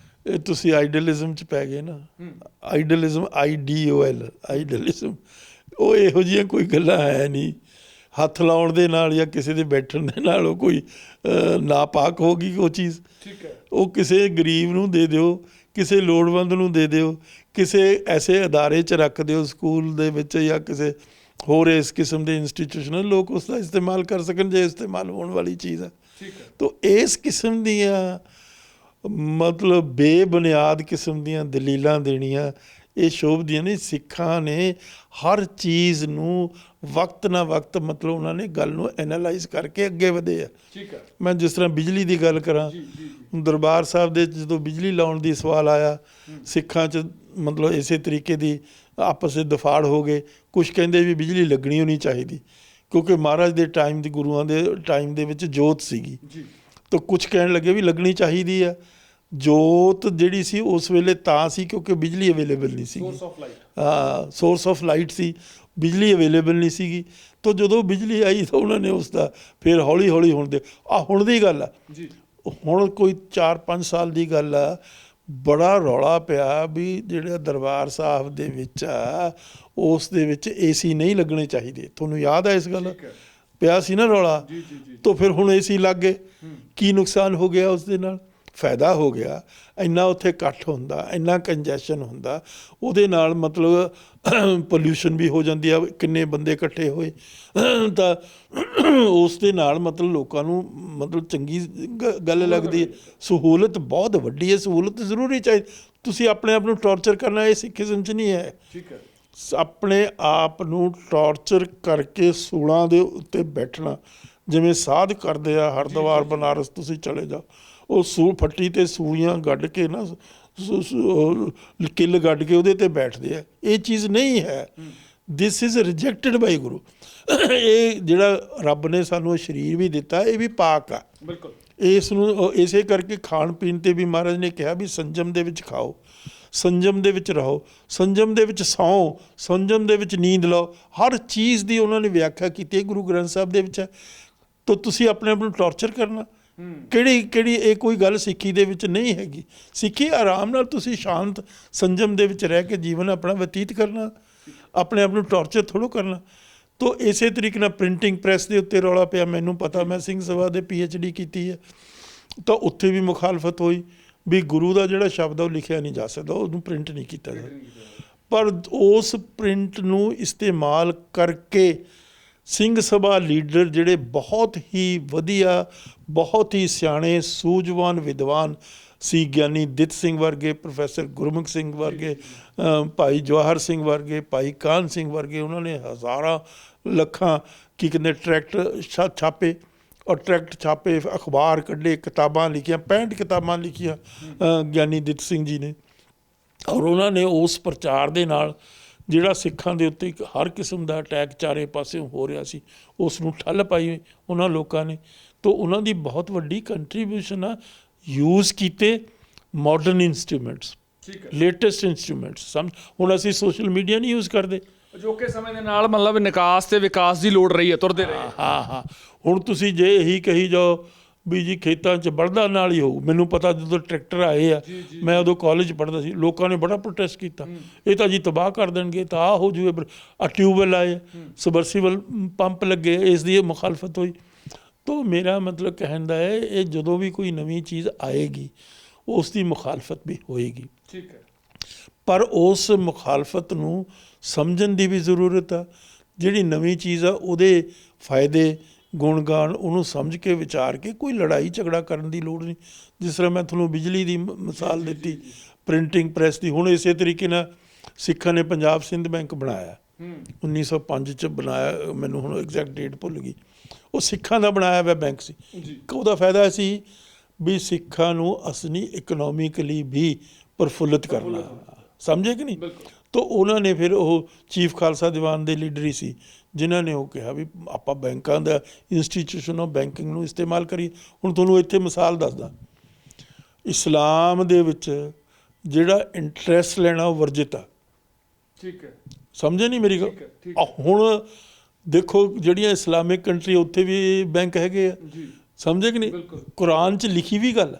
ਇਹ ਤੁਸੀਂ ਆਈਡਲਿਜ਼ਮ 'ਚ ਪੈ ਗਏ ਨਾ। ਆਈਡਲਿਜ਼ਮ, IDOL, ਆਈਡਲਿਜ਼ਮ, ਉਹ ਇਹੋ ਜਿਹੀਆਂ ਕੋਈ ਗੱਲਾਂ ਹੈ ਨਹੀਂ। ਹੱਥ ਲਾਉਣ ਦੇ ਨਾਲ ਜਾਂ ਕਿਸੇ ਦੇ ਬੈਠਣ ਦੇ ਨਾਲ ਉਹ ਕੋਈ ਨਾਪਾਕ ਹੋ ਗਈ ਉਹ ਚੀਜ਼। ਠੀਕ ਹੈ। ਉਹ ਕਿਸੇ ਗਰੀਬ ਨੂੰ ਦੇ ਦਿਓ, ਕਿਸੇ ਲੋੜਵੰਦ ਨੂੰ ਦੇ ਦਿਓ, ਕਿਸੇ ਐਸੇ ਅਦਾਰੇ 'ਚ ਰੱਖ ਦਿਓ, ਸਕੂਲ ਦੇ ਵਿੱਚ ਜਾਂ ਕਿਸੇ ਹੋਰ ਇਸ ਕਿਸਮ ਦੇ ਇੰਸਟੀਟਿਊਸ਼ਨ, ਲੋਕ ਉਸ ਦਾ ਇਸਤੇਮਾਲ ਕਰ ਸਕਣ ਜੇ ਇਸਤੇਮਾਲ ਹੋਣ ਵਾਲੀ ਚੀਜ਼ ਹੈ। ਤੋ ਇਸ ਕਿਸਮ ਦੀਆਂ ਮਤਲਬ ਬੇਬੁਨਿਆਦ ਕਿਸਮ ਦੀਆਂ ਦਲੀਲਾਂ ਦੇਣੀਆਂ ਇਹ ਸ਼ੋਭਦੀਆਂ ਨਹੀਂ। ਸਿੱਖਾਂ ਨੇ ਹਰ ਚੀਜ਼ ਨੂੰ ਵਕਤ ਨਾ ਵਕਤ ਮਤਲਬ ਉਹਨਾਂ ਨੇ ਗੱਲ ਨੂੰ ਐਨਾਲਾਈਜ਼ ਕਰਕੇ ਅੱਗੇ ਵਧੇ ਆ। ਮੈਂ ਜਿਸ ਤਰ੍ਹਾਂ ਬਿਜਲੀ ਦੀ ਗੱਲ ਕਰਾਂ, ਦਰਬਾਰ ਸਾਹਿਬ ਦੇ ਜਦੋਂ ਬਿਜਲੀ ਲਾਉਣ ਦੀ ਸਵਾਲ ਆਇਆ, ਸਿੱਖਾਂ 'ਚ ਮਤਲਬ ਇਸੇ ਤਰੀਕੇ ਦੀ ਆਪਸ ਵਿੱਚ ਦਫਾੜ ਹੋ ਗਏ। ਕੁਛ ਕਹਿੰਦੇ ਵੀ ਬਿਜਲੀ ਲੱਗਣੀ ਹੋਣੀ ਚਾਹੀਦੀ ਕਿਉਂਕਿ ਮਹਾਰਾਜ ਦੇ ਟਾਈਮ ਦੀ, ਗੁਰੂਆਂ ਦੇ ਟਾਈਮ ਦੇ ਵਿੱਚ ਜੋਤ ਸੀਗੀ। ਤਾਂ ਕੁਛ ਕਹਿਣ ਲੱਗੇ ਵੀ ਲੱਗਣੀ ਚਾਹੀਦੀ ਆ। ਜੋਤ ਜਿਹੜੀ ਸੀ ਉਸ ਵੇਲੇ ਤਾਂ ਸੀ ਕਿਉਂਕਿ ਬਿਜਲੀ ਅਵੇਲੇਬਲ ਨਹੀਂ ਸੀਗੀ। ਹਾਂ, ਸੋਰਸ ਆਫ ਲਾਈਟ ਸੀ, ਬਿਜਲੀ ਅਵੇਲੇਬਲ ਨਹੀਂ ਸੀਗੀ। ਤਾਂ ਜਦੋਂ ਬਿਜਲੀ ਆਈ ਤਾਂ ਉਹਨਾਂ ਨੇ ਉਸ ਦਾ ਫਿਰ ਹੌਲੀ ਹੌਲੀ ਹੁਣ ਦੀ ਗੱਲ ਆ, ਹੁਣ ਕੋਈ 4-5 ਸਾਲ ਦੀ ਗੱਲ ਆ, ਬੜਾ ਰੌਲਾ ਪਿਆ ਵੀ ਜਿਹੜਾ ਦਰਬਾਰ ਸਾਹਿਬ ਦੇ ਵਿੱਚ ਆ ਉਸ ਦੇ ਵਿੱਚ AC ਨਹੀਂ ਲੱਗਣੇ ਚਾਹੀਦੇ। ਤੁਹਾਨੂੰ ਯਾਦ ਆ ਇਸ ਗੱਲ? ਪਿਆ ਸੀ ਨਾ ਰੌਲਾ। ਤਾਂ ਫਿਰ ਹੁਣ AC ਲੱਗ ਗਏ। ਕੀ ਨੁਕਸਾਨ ਹੋ ਗਿਆ ਉਸ ਦੇ ਨਾਲ? ਫਾਇਦਾ ਹੋ ਗਿਆ। ਇੰਨਾ ਉੱਥੇ ਇਕੱਠ ਹੁੰਦਾ, ਇੰਨਾ ਕੰਜੈਸ਼ਨ ਹੁੰਦਾ, ਉਹਦੇ ਨਾਲ ਮਤਲਬ ਪੋਲਿਊਸ਼ਨ ਵੀ ਹੋ ਜਾਂਦੀ ਆ। ਕਿੰਨੇ ਬੰਦੇ ਇਕੱਠੇ ਹੋਏ ਤਾਂ ਉਸ ਦੇ ਨਾਲ ਮਤਲਬ ਲੋਕਾਂ ਨੂੰ ਮਤਲਬ ਚੰਗੀ ਗੱਲ ਲੱਗਦੀ ਹੈ। ਸਹੂਲਤ ਬਹੁਤ ਵੱਡੀ ਹੈ, ਸਹੂਲਤ ਜ਼ਰੂਰੀ ਚਾਹੀਦੀ। ਤੁਸੀਂ ਆਪਣੇ ਆਪ ਨੂੰ ਟੌਰਚਰ ਕਰਨਾ ਇਹ ਸਿੱਖੀਜ਼ਮ 'ਚ ਨਹੀਂ ਹੈ। ਆਪਣੇ ਆਪ ਨੂੰ ਟੌਰਚਰ ਕਰਕੇ ਸੂਲਾਂ ਦੇ ਉੱਤੇ ਬੈਠਣਾ, ਜਿਵੇਂ ਸਾਧ ਕਰਦੇ ਆ ਹਰਿਦੁਆਰ ਬਨਾਰਸ ਤੁਸੀਂ ਚਲੇ ਜਾਓ, ਉਹ ਫੱਟੀ 'ਤੇ ਸੂਲੀਆਂ ਗੱਡ ਕੇ ਨਾ ਕਿੱਲ ਗੱਡ ਕੇ ਉਹਦੇ 'ਤੇ ਬੈਠਦੇ ਆ। ਇਹ ਚੀਜ਼ ਨਹੀਂ ਹੈ। ਦਿਸ ਇਜ਼ ਰਿਜੈਕਟਡ ਬਾਈ ਗੁਰੂ। ਇਹ ਜਿਹੜਾ ਰੱਬ ਨੇ ਸਾਨੂੰ ਸਰੀਰ ਵੀ ਦਿੱਤਾ ਇਹ ਵੀ ਪਾਕ ਆ। ਬਿਲਕੁਲ। ਇਸ ਨੂੰ ਇਸੇ ਕਰਕੇ ਖਾਣ ਪੀਣ 'ਤੇ ਵੀ ਮਹਾਰਾਜ ਨੇ ਕਿਹਾ ਵੀ ਸੰਜਮ ਦੇ ਵਿੱਚ ਖਾਓ, ਸੰਜਮ ਦੇ ਵਿੱਚ ਰਹੋ, ਸੰਜਮ ਦੇ ਵਿੱਚ ਸੌਂ, ਸੰਜਮ ਦੇ ਵਿੱਚ ਨੀਂਦ ਲਓ। ਹਰ ਚੀਜ਼ ਦੀ ਉਹਨਾਂ ਨੇ ਵਿਆਖਿਆ ਕੀਤੀ ਹੈ ਗੁਰੂ ਗ੍ਰੰਥ ਸਾਹਿਬ ਦੇ ਵਿੱਚ। ਤਾਂ ਤੁਸੀਂ ਆਪਣੇ ਆਪ ਨੂੰ ਟੌਰਚਰ ਕਰਨਾ ਕਿਹੜੀ ਇਹ ਕੋਈ ਗੱਲ ਸਿੱਖੀ ਦੇ ਵਿੱਚ ਨਹੀਂ ਹੈਗੀ। ਸਿੱਖੀ ਆਰਾਮ ਨਾਲ ਤੁਸੀਂ ਸ਼ਾਂਤ ਸੰਜਮ ਦੇ ਵਿੱਚ ਰਹਿ ਕੇ ਜੀਵਨ ਆਪਣਾ ਬਤੀਤ ਕਰਨਾ, ਆਪਣੇ ਆਪ ਨੂੰ ਟੌਰਚਰ ਥੋੜ੍ਹਾ ਕਰਨਾ। ਤੋ ਇਸੇ ਤਰੀਕੇ ਨਾਲ ਪ੍ਰਿੰਟਿੰਗ ਪ੍ਰੈਸ ਦੇ ਉੱਤੇ ਰੌਲਾ ਪਿਆ। ਮੈਨੂੰ ਪਤਾ, ਮੈਂ ਸਿੰਘ ਸਭਾ ਦੇ PhD ਕੀਤੀ ਹੈ, ਤਾਂ ਉੱਥੇ ਵੀ ਮੁਖਾਲਫਤ ਹੋਈ ਵੀ ਗੁਰੂ ਦਾ ਜਿਹੜਾ ਸ਼ਬਦ ਆ ਉਹ ਲਿਖਿਆ ਨਹੀਂ ਜਾ ਸਕਦਾ, ਉਹਨੂੰ ਪ੍ਰਿੰਟ ਨਹੀਂ ਕੀਤਾ ਜਾ ਸਕਦਾ। ਪਰ ਉਸ ਪ੍ਰਿੰਟ ਨੂੰ ਇਸਤੇਮਾਲ ਕਰਕੇ ਸਿੰਘ ਸਭਾ ਲੀਡਰ ਜਿਹੜੇ ਬਹੁਤ ਹੀ ਵਧੀਆ, ਬਹੁਤ ਹੀ ਸਿਆਣੇ, ਸੂਝਵਾਨ ਵਿਦਵਾਨ ਸੀ, ਗਿਆਨੀ ਦਿੱਤ ਸਿੰਘ ਵਰਗੇ, ਪ੍ਰੋਫੈਸਰ ਗੁਰਮੁਖ ਸਿੰਘ ਵਰਗੇ, ਭਾਈ ਜਵਾਹਰ ਸਿੰਘ ਵਰਗੇ, ਭਾਈ ਕਾਹਨ ਸਿੰਘ ਵਰਗੇ, ਉਹਨਾਂ ਨੇ ਹਜ਼ਾਰਾਂ ਲੱਖਾਂ ਕੀ ਕਹਿੰਦੇ ਟਰੈਕਟ ਛਾਪੇ, ਔਰ ਟਰੈਕਟ ਛਾਪੇ, ਅਖਬਾਰ ਕੱਢੇ, ਕਿਤਾਬਾਂ ਲਿਖੀਆਂ, 65 ਕਿਤਾਬਾਂ ਲਿਖੀਆਂ ਗਿਆਨੀ ਦਿੱਤ ਸਿੰਘ ਜੀ ਨੇ। ਔਰ ਉਹਨਾਂ ਨੇ ਉਸ ਪ੍ਰਚਾਰ ਦੇ ਨਾਲ ਜਿਹੜਾ ਸਿੱਖਾਂ ਦੇ ਉੱਤੇ ਇੱਕ ਹਰ ਕਿਸਮ ਦਾ ਅਟੈਕ ਚਾਰੇ ਪਾਸਿਓਂ ਹੋ ਰਿਹਾ ਸੀ, ਉਸ ਨੂੰ ਠੱਲ ਪਾਈ ਉਹਨਾਂ ਲੋਕਾਂ ਨੇ। ਤਾਂ ਉਹਨਾਂ ਦੀ ਬਹੁਤ ਵੱਡੀ ਕੰਟਰੀਬਿਊਸ਼ਨ ਆ। ਯੂਜ਼ ਕੀਤੇ ਮਾਡਰਨ ਇੰਸਟਰੂਮੈਂਟਸ, ਲੇਟੈਸਟ ਇੰਸਟਰੂਮੈਂਟਸ। ਹੁਣ ਅਸੀਂ ਸੋਸ਼ਲ ਮੀਡੀਆ ਨਹੀਂ ਯੂਜ਼ ਕਰਦੇ, ਅਜੋਕੇ ਸਮੇਂ ਦੇ ਨਾਲ ਮਤਲਬ ਨਿਕਾਸ ਤੇ ਵਿਕਾਸ ਦੀ ਲੋੜ ਰਹੀ ਹੈ, ਤੁਰਦੇ ਰਹੇ। ਹਾਂ ਹੁਣ ਤੁਸੀਂ ਜੇ ਇਹੀ ਕਹੀ ਜਾਓ ਵੀ ਜੀ ਖੇਤਾਂ 'ਚ ਬਲਦਾਂ ਨਾਲ ਹੀ ਹੋਊ, ਮੈਨੂੰ ਪਤਾ ਜਦੋਂ ਟਰੈਕਟਰ ਆਏ ਆ, ਮੈਂ ਉਦੋਂ ਕਾਲਜ ਪੜ੍ਹਦਾ ਸੀ, ਲੋਕਾਂ ਨੇ ਬੜਾ ਪ੍ਰੋਟੈਸਟ ਕੀਤਾ, ਇਹ ਤਾਂ ਜੀ ਤਬਾਹ ਕਰ ਦੇਣਗੇ, ਤਾਂ ਆਹ ਹੋ ਜੂਏ। ਟਿਊਬਵੈੱਲ ਆਏ, ਸਬਰਸੀਬਲ ਪੰਪ ਲੱਗੇ, ਇਸ ਦੀ ਮੁਖਾਲਫਤ ਹੋਈ। ਤਾਂ ਮੇਰਾ ਮਤਲਬ ਕਹਿਣ ਦਾ ਹੈ, ਇਹ ਜਦੋਂ ਵੀ ਕੋਈ ਨਵੀਂ ਚੀਜ਼ ਆਏਗੀ ਉਸ ਦੀ ਮੁਖਾਲਫਤ ਵੀ ਹੋਏਗੀ, ਠੀਕ ਹੈ, ਪਰ ਉਸ ਮੁਖਾਲਫਤ ਨੂੰ ਸਮਝਣ ਦੀ ਵੀ ਜ਼ਰੂਰਤ ਆ। ਜਿਹੜੀ ਨਵੀਂ ਚੀਜ਼ ਆ ਉਹਦੇ ਫਾਇਦੇ ਗੁਣਗਾਨ ਉਹਨੂੰ ਸਮਝ ਕੇ ਵਿਚਾਰ ਕੇ, ਕੋਈ ਲੜਾਈ ਝਗੜਾ ਕਰਨ ਦੀ ਲੋੜ ਨਹੀਂ। ਜਿਸ ਤਰ੍ਹਾਂ ਮੈਂ ਤੁਹਾਨੂੰ ਬਿਜਲੀ ਦੀ ਮਿਸਾਲ ਦਿੱਤੀ, ਪ੍ਰਿੰਟਿੰਗ ਪ੍ਰੈਸ ਦੀ। ਹੁਣ ਇਸੇ ਤਰੀਕੇ ਨਾਲ ਸਿੱਖਾਂ ਨੇ ਪੰਜਾਬ ਸਿੰਧ ਬੈਂਕ ਬਣਾਇਆ, 1905 'ਚ ਬਣਾਇਆ, ਮੈਨੂੰ ਹੁਣ ਐਗਜ਼ੈਕਟ ਡੇਟ ਭੁੱਲ ਗਈ। ਉਹ ਸਿੱਖਾਂ ਦਾ ਬਣਾਇਆ ਹੋਇਆ ਬੈਂਕ ਸੀ। ਉਹਦਾ ਫਾਇਦਾ ਸੀ ਵੀ ਸਿੱਖਾਂ ਨੂੰ ਅਸਲੀ ਇਕਨੋਮਿਕਲੀ ਵੀ ਪ੍ਰਫੁੱਲਿਤ ਕਰਨਾ, ਸਮਝੇ ਕਿ ਨਹੀਂ। ਤਾਂ ਉਹਨਾਂ ਨੇ ਫਿਰ, ਉਹ ਚੀਫ ਖਾਲਸਾ ਦੀਵਾਨ ਦੇ ਲੀਡਰ ਹੀ ਸੀ ਜਿਨ੍ਹਾਂ ਨੇ ਉਹ ਕਿਹਾ ਵੀ ਆਪਾਂ ਬੈਂਕਾਂ ਦਾ, ਇੰਸਟੀਟਿਊਸ਼ਨ ਆਫ ਬੈਂਕਿੰਗ ਨੂੰ ਇਸਤੇਮਾਲ ਕਰੀਏ। ਹੁਣ ਤੁਹਾਨੂੰ ਇੱਥੇ ਮਿਸਾਲ ਦੱਸਦਾ, ਇਸਲਾਮ ਦੇ ਵਿੱਚ ਜਿਹੜਾ ਇੰਟਰਸਟ ਲੈਣਾ ਉਹ ਵਰਜਿਤ ਆ, ਠੀਕ ਹੈ, ਸਮਝੇ ਨਹੀਂ ਮੇਰੀ ਗੱਲ। ਹੁਣ ਦੇਖੋ ਜਿਹੜੀਆਂ ਇਸਲਾਮਿਕ ਕੰਟਰੀ, ਉੱਥੇ ਵੀ ਬੈਂਕ ਹੈਗੇ ਆ, ਸਮਝੇ ਕਿ ਨਹੀਂ। ਕੁਰਾਨ 'ਚ ਲਿਖੀ ਵੀ ਗੱਲ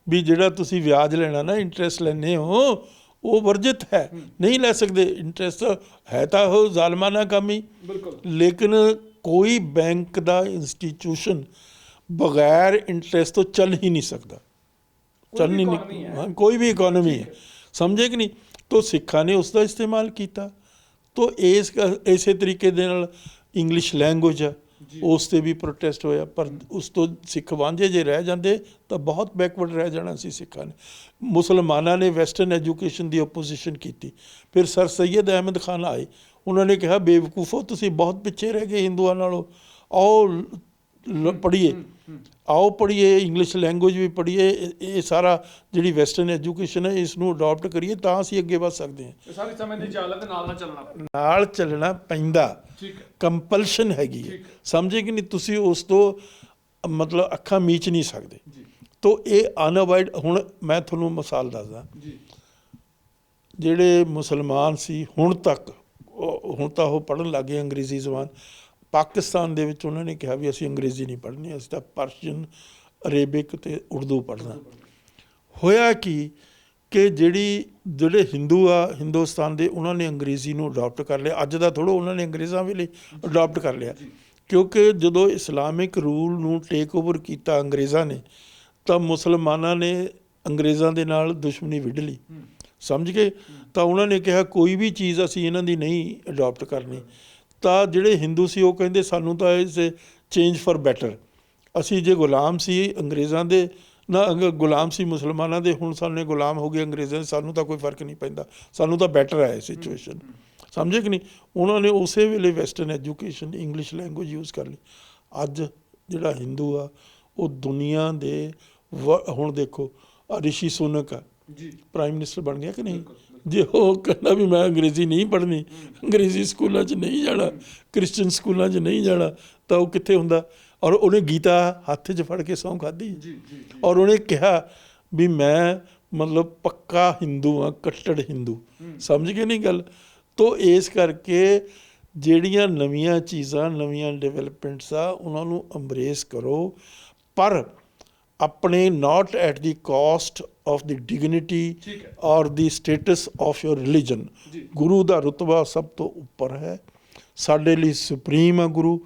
ਵੀ ਜਿਹੜਾ ਤੁਸੀਂ ਵਿਆਜ ਲੈਣਾ ਨਾ, ਇੰਟਰਸਟ ਲੈਂਦੇ ਹੋ, ਉਹ ਵਰਜਿਤ ਹੈ, ਨਹੀਂ ਲੈ ਸਕਦੇ। ਇੰਟਰਸਟ ਹੈ ਤਾਂ ਉਹ ਜ਼ਾਲਮਾਨਾ ਕੰਮ ਹੀ, ਲੇਕਿਨ ਕੋਈ ਬੈਂਕ ਦਾ ਇੰਸਟੀਟਿਊਸ਼ਨ ਬਗੈਰ ਇੰਟਰਸਟ ਤੋਂ ਚੱਲ ਹੀ ਨਹੀਂ ਸਕਦਾ, ਚੱਲ ਨਹੀਂ, ਕੋਈ ਵੀ ਇਕੋਨਮੀ ਹੈ, ਸਮਝੇ ਕਿ ਨਹੀਂ। ਤਾਂ ਸਿੱਖਾਂ ਨੇ ਉਸ ਦਾ ਇਸਤੇਮਾਲ ਕੀਤਾ। ਤਾਂ ਇਸੇ ਤਰੀਕੇ ਦੇ ਨਾਲ ਇੰਗਲਿਸ਼ ਲੈਂਗੁਏਜ ਆ, ਉਸ 'ਤੇ ਵੀ ਪ੍ਰੋਟੈਸਟ ਹੋਇਆ, ਪਰ ਉਸ ਤੋਂ ਸਿੱਖ ਵਾਂਝੇ ਜੇ ਰਹਿ ਜਾਂਦੇ ਤਾਂ ਬਹੁਤ ਬੈਕਵਰਡ ਰਹਿ ਜਾਣਾ ਸੀ ਸਿੱਖਾਂ ਨੇ। ਮੁਸਲਮਾਨਾਂ ਨੇ ਵੈਸਟਰਨ ਐਜੂਕੇਸ਼ਨ ਦੀ ਓਪੋਜੀਸ਼ਨ ਕੀਤੀ। ਫਿਰ ਸਰ ਸੈਯਦ ਅਹਿਮਦ ਖਾਨ ਆਏ, ਉਹਨਾਂ ਨੇ ਕਿਹਾ ਬੇਵਕੂਫੋ, ਤੁਸੀਂ ਬਹੁਤ ਪਿੱਛੇ ਰਹਿ ਗਏ ਹਿੰਦੂਆਂ ਨਾਲੋਂ, ਆਓ ਪੜ੍ਹੀਏ, ਆਓ ਪੜ੍ਹੀਏ, ਇੰਗਲਿਸ਼ ਲੈਂਗੁਏਜ ਵੀ ਪੜ੍ਹੀਏ, ਇਹ ਸਾਰਾ ਜਿਹੜੀ ਵੈਸਟਰਨ ਐਜੂਕੇਸ਼ਨ ਹੈ ਇਸ ਨੂੰ ਅਡੋਪਟ ਕਰੀਏ, ਤਾਂ ਅਸੀਂ ਅੱਗੇ ਵੱਧ ਸਕਦੇ ਹਾਂ। ਸਾਰੀ ਸਮੇਂ ਦੀ ਚਾਲ ਹੈ, ਨਾਲ ਚੱਲਣਾ ਪੈਂਦਾ, ਕੰਪਲਸ਼ਨ ਹੈਗੀ ਹੈ, ਸਮਝੇ ਕਿ ਨਹੀਂ। ਤੁਸੀਂ ਉਸ ਤੋਂ ਮਤਲਬ ਅੱਖਾਂ ਮੀਚ ਨਹੀਂ ਸਕਦੇ। ਤਾਂ ਇਹ ਅਨਅਵਾਇਡ। ਹੁਣ ਮੈਂ ਤੁਹਾਨੂੰ ਮਿਸਾਲ ਦੱਸਦਾ, ਜਿਹੜੇ ਮੁਸਲਮਾਨ ਸੀ ਹੁਣ ਤੱਕ, ਹੁਣ ਤਾਂ ਉਹ ਪੜ੍ਹਨ ਲੱਗ ਗਏ ਅੰਗਰੇਜ਼ੀ ਜ਼ਬਾਨ। ਪਾਕਿਸਤਾਨ ਦੇ ਵਿੱਚ ਉਹਨਾਂ ਨੇ ਕਿਹਾ ਵੀ ਅਸੀਂ ਅੰਗਰੇਜ਼ੀ ਨਹੀਂ ਪੜ੍ਹਨੀ, ਅਸੀਂ ਤਾਂ ਪਰਸ਼ੀਅਨ, ਅਰੇਬਿਕ ਅਤੇ ਉਰਦੂ ਪੜ੍ਹਨਾ। ਹੋਇਆ ਕਿ ਜਿਹੜੇ ਹਿੰਦੂ ਆ ਹਿੰਦੁਸਤਾਨ ਦੇ, ਉਹਨਾਂ ਨੇ ਅੰਗਰੇਜ਼ੀ ਨੂੰ ਅਡੋਪਟ ਕਰ ਲਿਆ। ਅੱਜ ਦਾ ਥੋੜ੍ਹਾ ਉਹਨਾਂ ਨੇ ਅੰਗਰੇਜ਼ਾਂ ਵੇਲੇ ਅਡੋਪਟ ਕਰ ਲਿਆ, ਕਿਉਂਕਿ ਜਦੋਂ ਇਸਲਾਮਿਕ ਰੂਲ ਨੂੰ ਟੇਕ ਓਵਰ ਕੀਤਾ ਅੰਗਰੇਜ਼ਾਂ ਨੇ, ਤਾਂ ਮੁਸਲਮਾਨਾਂ ਨੇ ਅੰਗਰੇਜ਼ਾਂ ਦੇ ਨਾਲ ਦੁਸ਼ਮਣੀ ਵਿੱਢ ਲਈ, ਸਮਝ ਗਏ। ਤਾਂ ਉਹਨਾਂ ਨੇ ਕਿਹਾ ਕੋਈ ਵੀ ਚੀਜ਼ ਅਸੀਂ ਇਹਨਾਂ ਦੀ ਨਹੀਂ ਅਡੋਪਟ ਕਰਨੀ। ਤਾਂ ਜਿਹੜੇ ਹਿੰਦੂ ਸੀ ਉਹ ਕਹਿੰਦੇ ਸਾਨੂੰ ਤਾਂ ਇਸ ਚੇਂਜ ਫॉर ਬੈਟਰ, ਅਸੀਂ ਜੇ ਗੁਲਾਮ ਸੀ ਅੰਗਰੇਜ਼ਾਂ ਦੇ ਨਾ, ਗੁਲਾਮ ਸੀ ਮੁਸਲਮਾਨਾਂ ਦੇ, ਹੁਣ ਸਾਡੇ ਗੁਲਾਮ ਹੋ ਗਏ ਅੰਗਰੇਜ਼ਾਂ ਦੇ, ਸਾਨੂੰ ਤਾਂ ਕੋਈ ਫਰਕ ਨਹੀਂ ਪੈਂਦਾ, ਸਾਨੂੰ ਤਾਂ ਬੈਟਰ ਹੈ ਸਿਚੁਏਸ਼ਨ, ਸਮਝੇ ਕਿ ਨਹੀਂ। ਉਹਨਾਂ ਨੇ ਉਸੇ ਵੇਲੇ western education, English language use ਕਰ ਲਈ। ਅੱਜ ਜਿਹੜਾ ਹਿੰਦੂ ਆ ਉਹ ਦੁਨੀਆ ਦੇ ਹੁਣ ਦੇਖੋ ਰਿਸ਼ੀ ਸੁਨਕ ਆ, ਪ੍ਰਾਈਮ ਮਿਨਿਸਟਰ ਬਣ ਗਿਆ ਕਿ ਨਹੀਂ। ਜੇ ਉਹ ਕਹਿੰਦਾ ਵੀ ਮੈਂ ਅੰਗਰੇਜ਼ੀ ਨਹੀਂ ਪੜ੍ਹਨੀ, ਅੰਗਰੇਜ਼ੀ ਸਕੂਲਾਂ 'ਚ ਨਹੀਂ ਜਾਣਾ, ਕ੍ਰਿਸਚਨ ਸਕੂਲਾਂ 'ਚ ਨਹੀਂ ਜਾਣਾ, ਤਾਂ ਉਹ ਕਿੱਥੇ ਹੁੰਦਾ। ਔਰ ਉਹਨੇ ਗੀਤਾ ਹੱਥ 'ਚ ਫੜ ਕੇ ਸਹੁੰ ਖਾਧੀ, ਔਰ ਉਹਨੇ ਕਿਹਾ ਵੀ ਮੈਂ ਮਤਲਬ ਪੱਕਾ ਹਿੰਦੂ ਹਾਂ, ਕੱਟੜ ਹਿੰਦੂ, ਸਮਝ ਗਏ ਨਹੀਂ ਗੱਲ। ਤਾਂ ਇਸ ਕਰਕੇ ਜਿਹੜੀਆਂ ਨਵੀਆਂ ਚੀਜ਼ਾਂ, ਨਵੀਆਂ ਡਿਵੈਲਪਮੈਂਟਸ ਆ, ਉਹਨਾਂ ਨੂੰ ਅੰਬਰੇਸ ਕਰੋ, ਪਰ ਆਪਣੇ not at the caste of the dignity ਔਰ ਦੀ ਸਟੇਟਸ ਆਫ ਯੋਰ ਰਿਲੀਜਨ। ਗੁਰੂ ਦਾ ਰੁਤਬਾ ਸਭ ਤੋਂ ਉੱਪਰ ਹੈ, ਸਾਡੇ ਲਈ ਸੁਪਰੀਮ ਆ ਗੁਰੂ।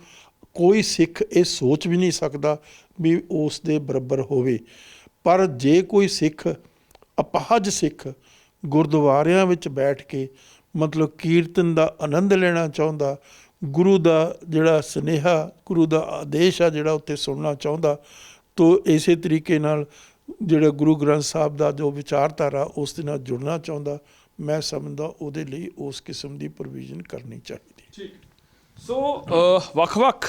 ਕੋਈ ਸਿੱਖ ਇਹ ਸੋਚ ਵੀ ਨਹੀਂ ਸਕਦਾ ਵੀ ਉਸ ਦੇ ਬਰਾਬਰ ਹੋਵੇ। ਪਰ ਜੇ ਕੋਈ ਸਿੱਖ, ਅਪਾਹਜ ਸਿੱਖ, ਗੁਰਦੁਆਰਿਆਂ ਵਿੱਚ ਬੈਠ ਕੇ ਮਤਲਬ ਕੀਰਤਨ ਦਾ ਆਨੰਦ ਲੈਣਾ ਚਾਹੁੰਦਾ, ਗੁਰੂ ਦਾ ਜਿਹੜਾ ਸੁਨੇਹਾ, ਗੁਰੂ ਦਾ ਆਦੇਸ਼ ਆ ਜਿਹੜਾ ਉੱਥੇ ਸੁਣਨਾ ਚਾਹੁੰਦਾ, ਤੋ ਇਸੇ ਤਰੀਕੇ ਨਾਲ ਜਿਹੜਾ ਗੁਰੂ ਗ੍ਰੰਥ ਸਾਹਿਬ ਦਾ ਜੋ ਵਿਚਾਰਧਾਰਾ ਉਸ ਦੇ ਨਾਲ ਜੁੜਨਾ ਚਾਹੁੰਦਾ, ਮੈਂ ਸਮਝਦਾ ਉਹਦੇ ਲਈ ਉਸ ਕਿਸਮ ਦੀ ਪ੍ਰੋਵੀਜ਼ਨ ਕਰਨੀ ਚਾਹੀਦੀ। ਸੋ ਵੱਖ-ਵੱਖ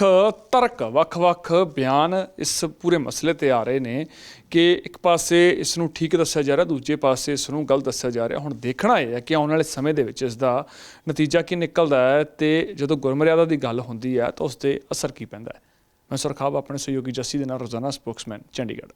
ਤਰਕ, ਵੱਖ-ਵੱਖ ਬਿਆਨ ਇਸ ਪੂਰੇ ਮਸਲੇ ਤੇ ਆ ਰਹੇ ਨੇ ਕਿ ਇੱਕ ਪਾਸੇ ਇਸ ਨੂੰ ਠੀਕ ਦੱਸਿਆ ਜਾ ਰਿਹਾ, ਦੂਜੇ ਪਾਸੇ ਇਸ ਨੂੰ ਗਲਤ ਦੱਸਿਆ ਜਾ ਰਿਹਾ। ਹੁਣ ਦੇਖਣਾ ਇਹ ਹੈ ਕਿ ਆਉਣ ਵਾਲੇ ਸਮੇਂ ਦੇ ਵਿੱਚ ਇਸ ਦਾ ਨਤੀਜਾ ਕੀ ਨਿਕਲਦਾ ਹੈ ਤੇ ਜਦੋਂ ਗੁਰਮਰਿਆਦਾ ਦੀ ਗੱਲ ਹੁੰਦੀ ਹੈ ਤਾਂ ਉਸ 'ਤੇ ਅਸਰ ਕੀ ਪੈਂਦਾ ਹੈ। ਮੈਂ ਸੁਰਖਾਬ ਆਪਣੇ ਸਹਿਯੋਗੀ ਜੱਸੀ ਦੇ ਨਾਲ, ਰੋਜ਼ਾਨਾ ਸਪੋਕਸਮੈਨ, ਚੰਡੀਗੜ੍ਹ।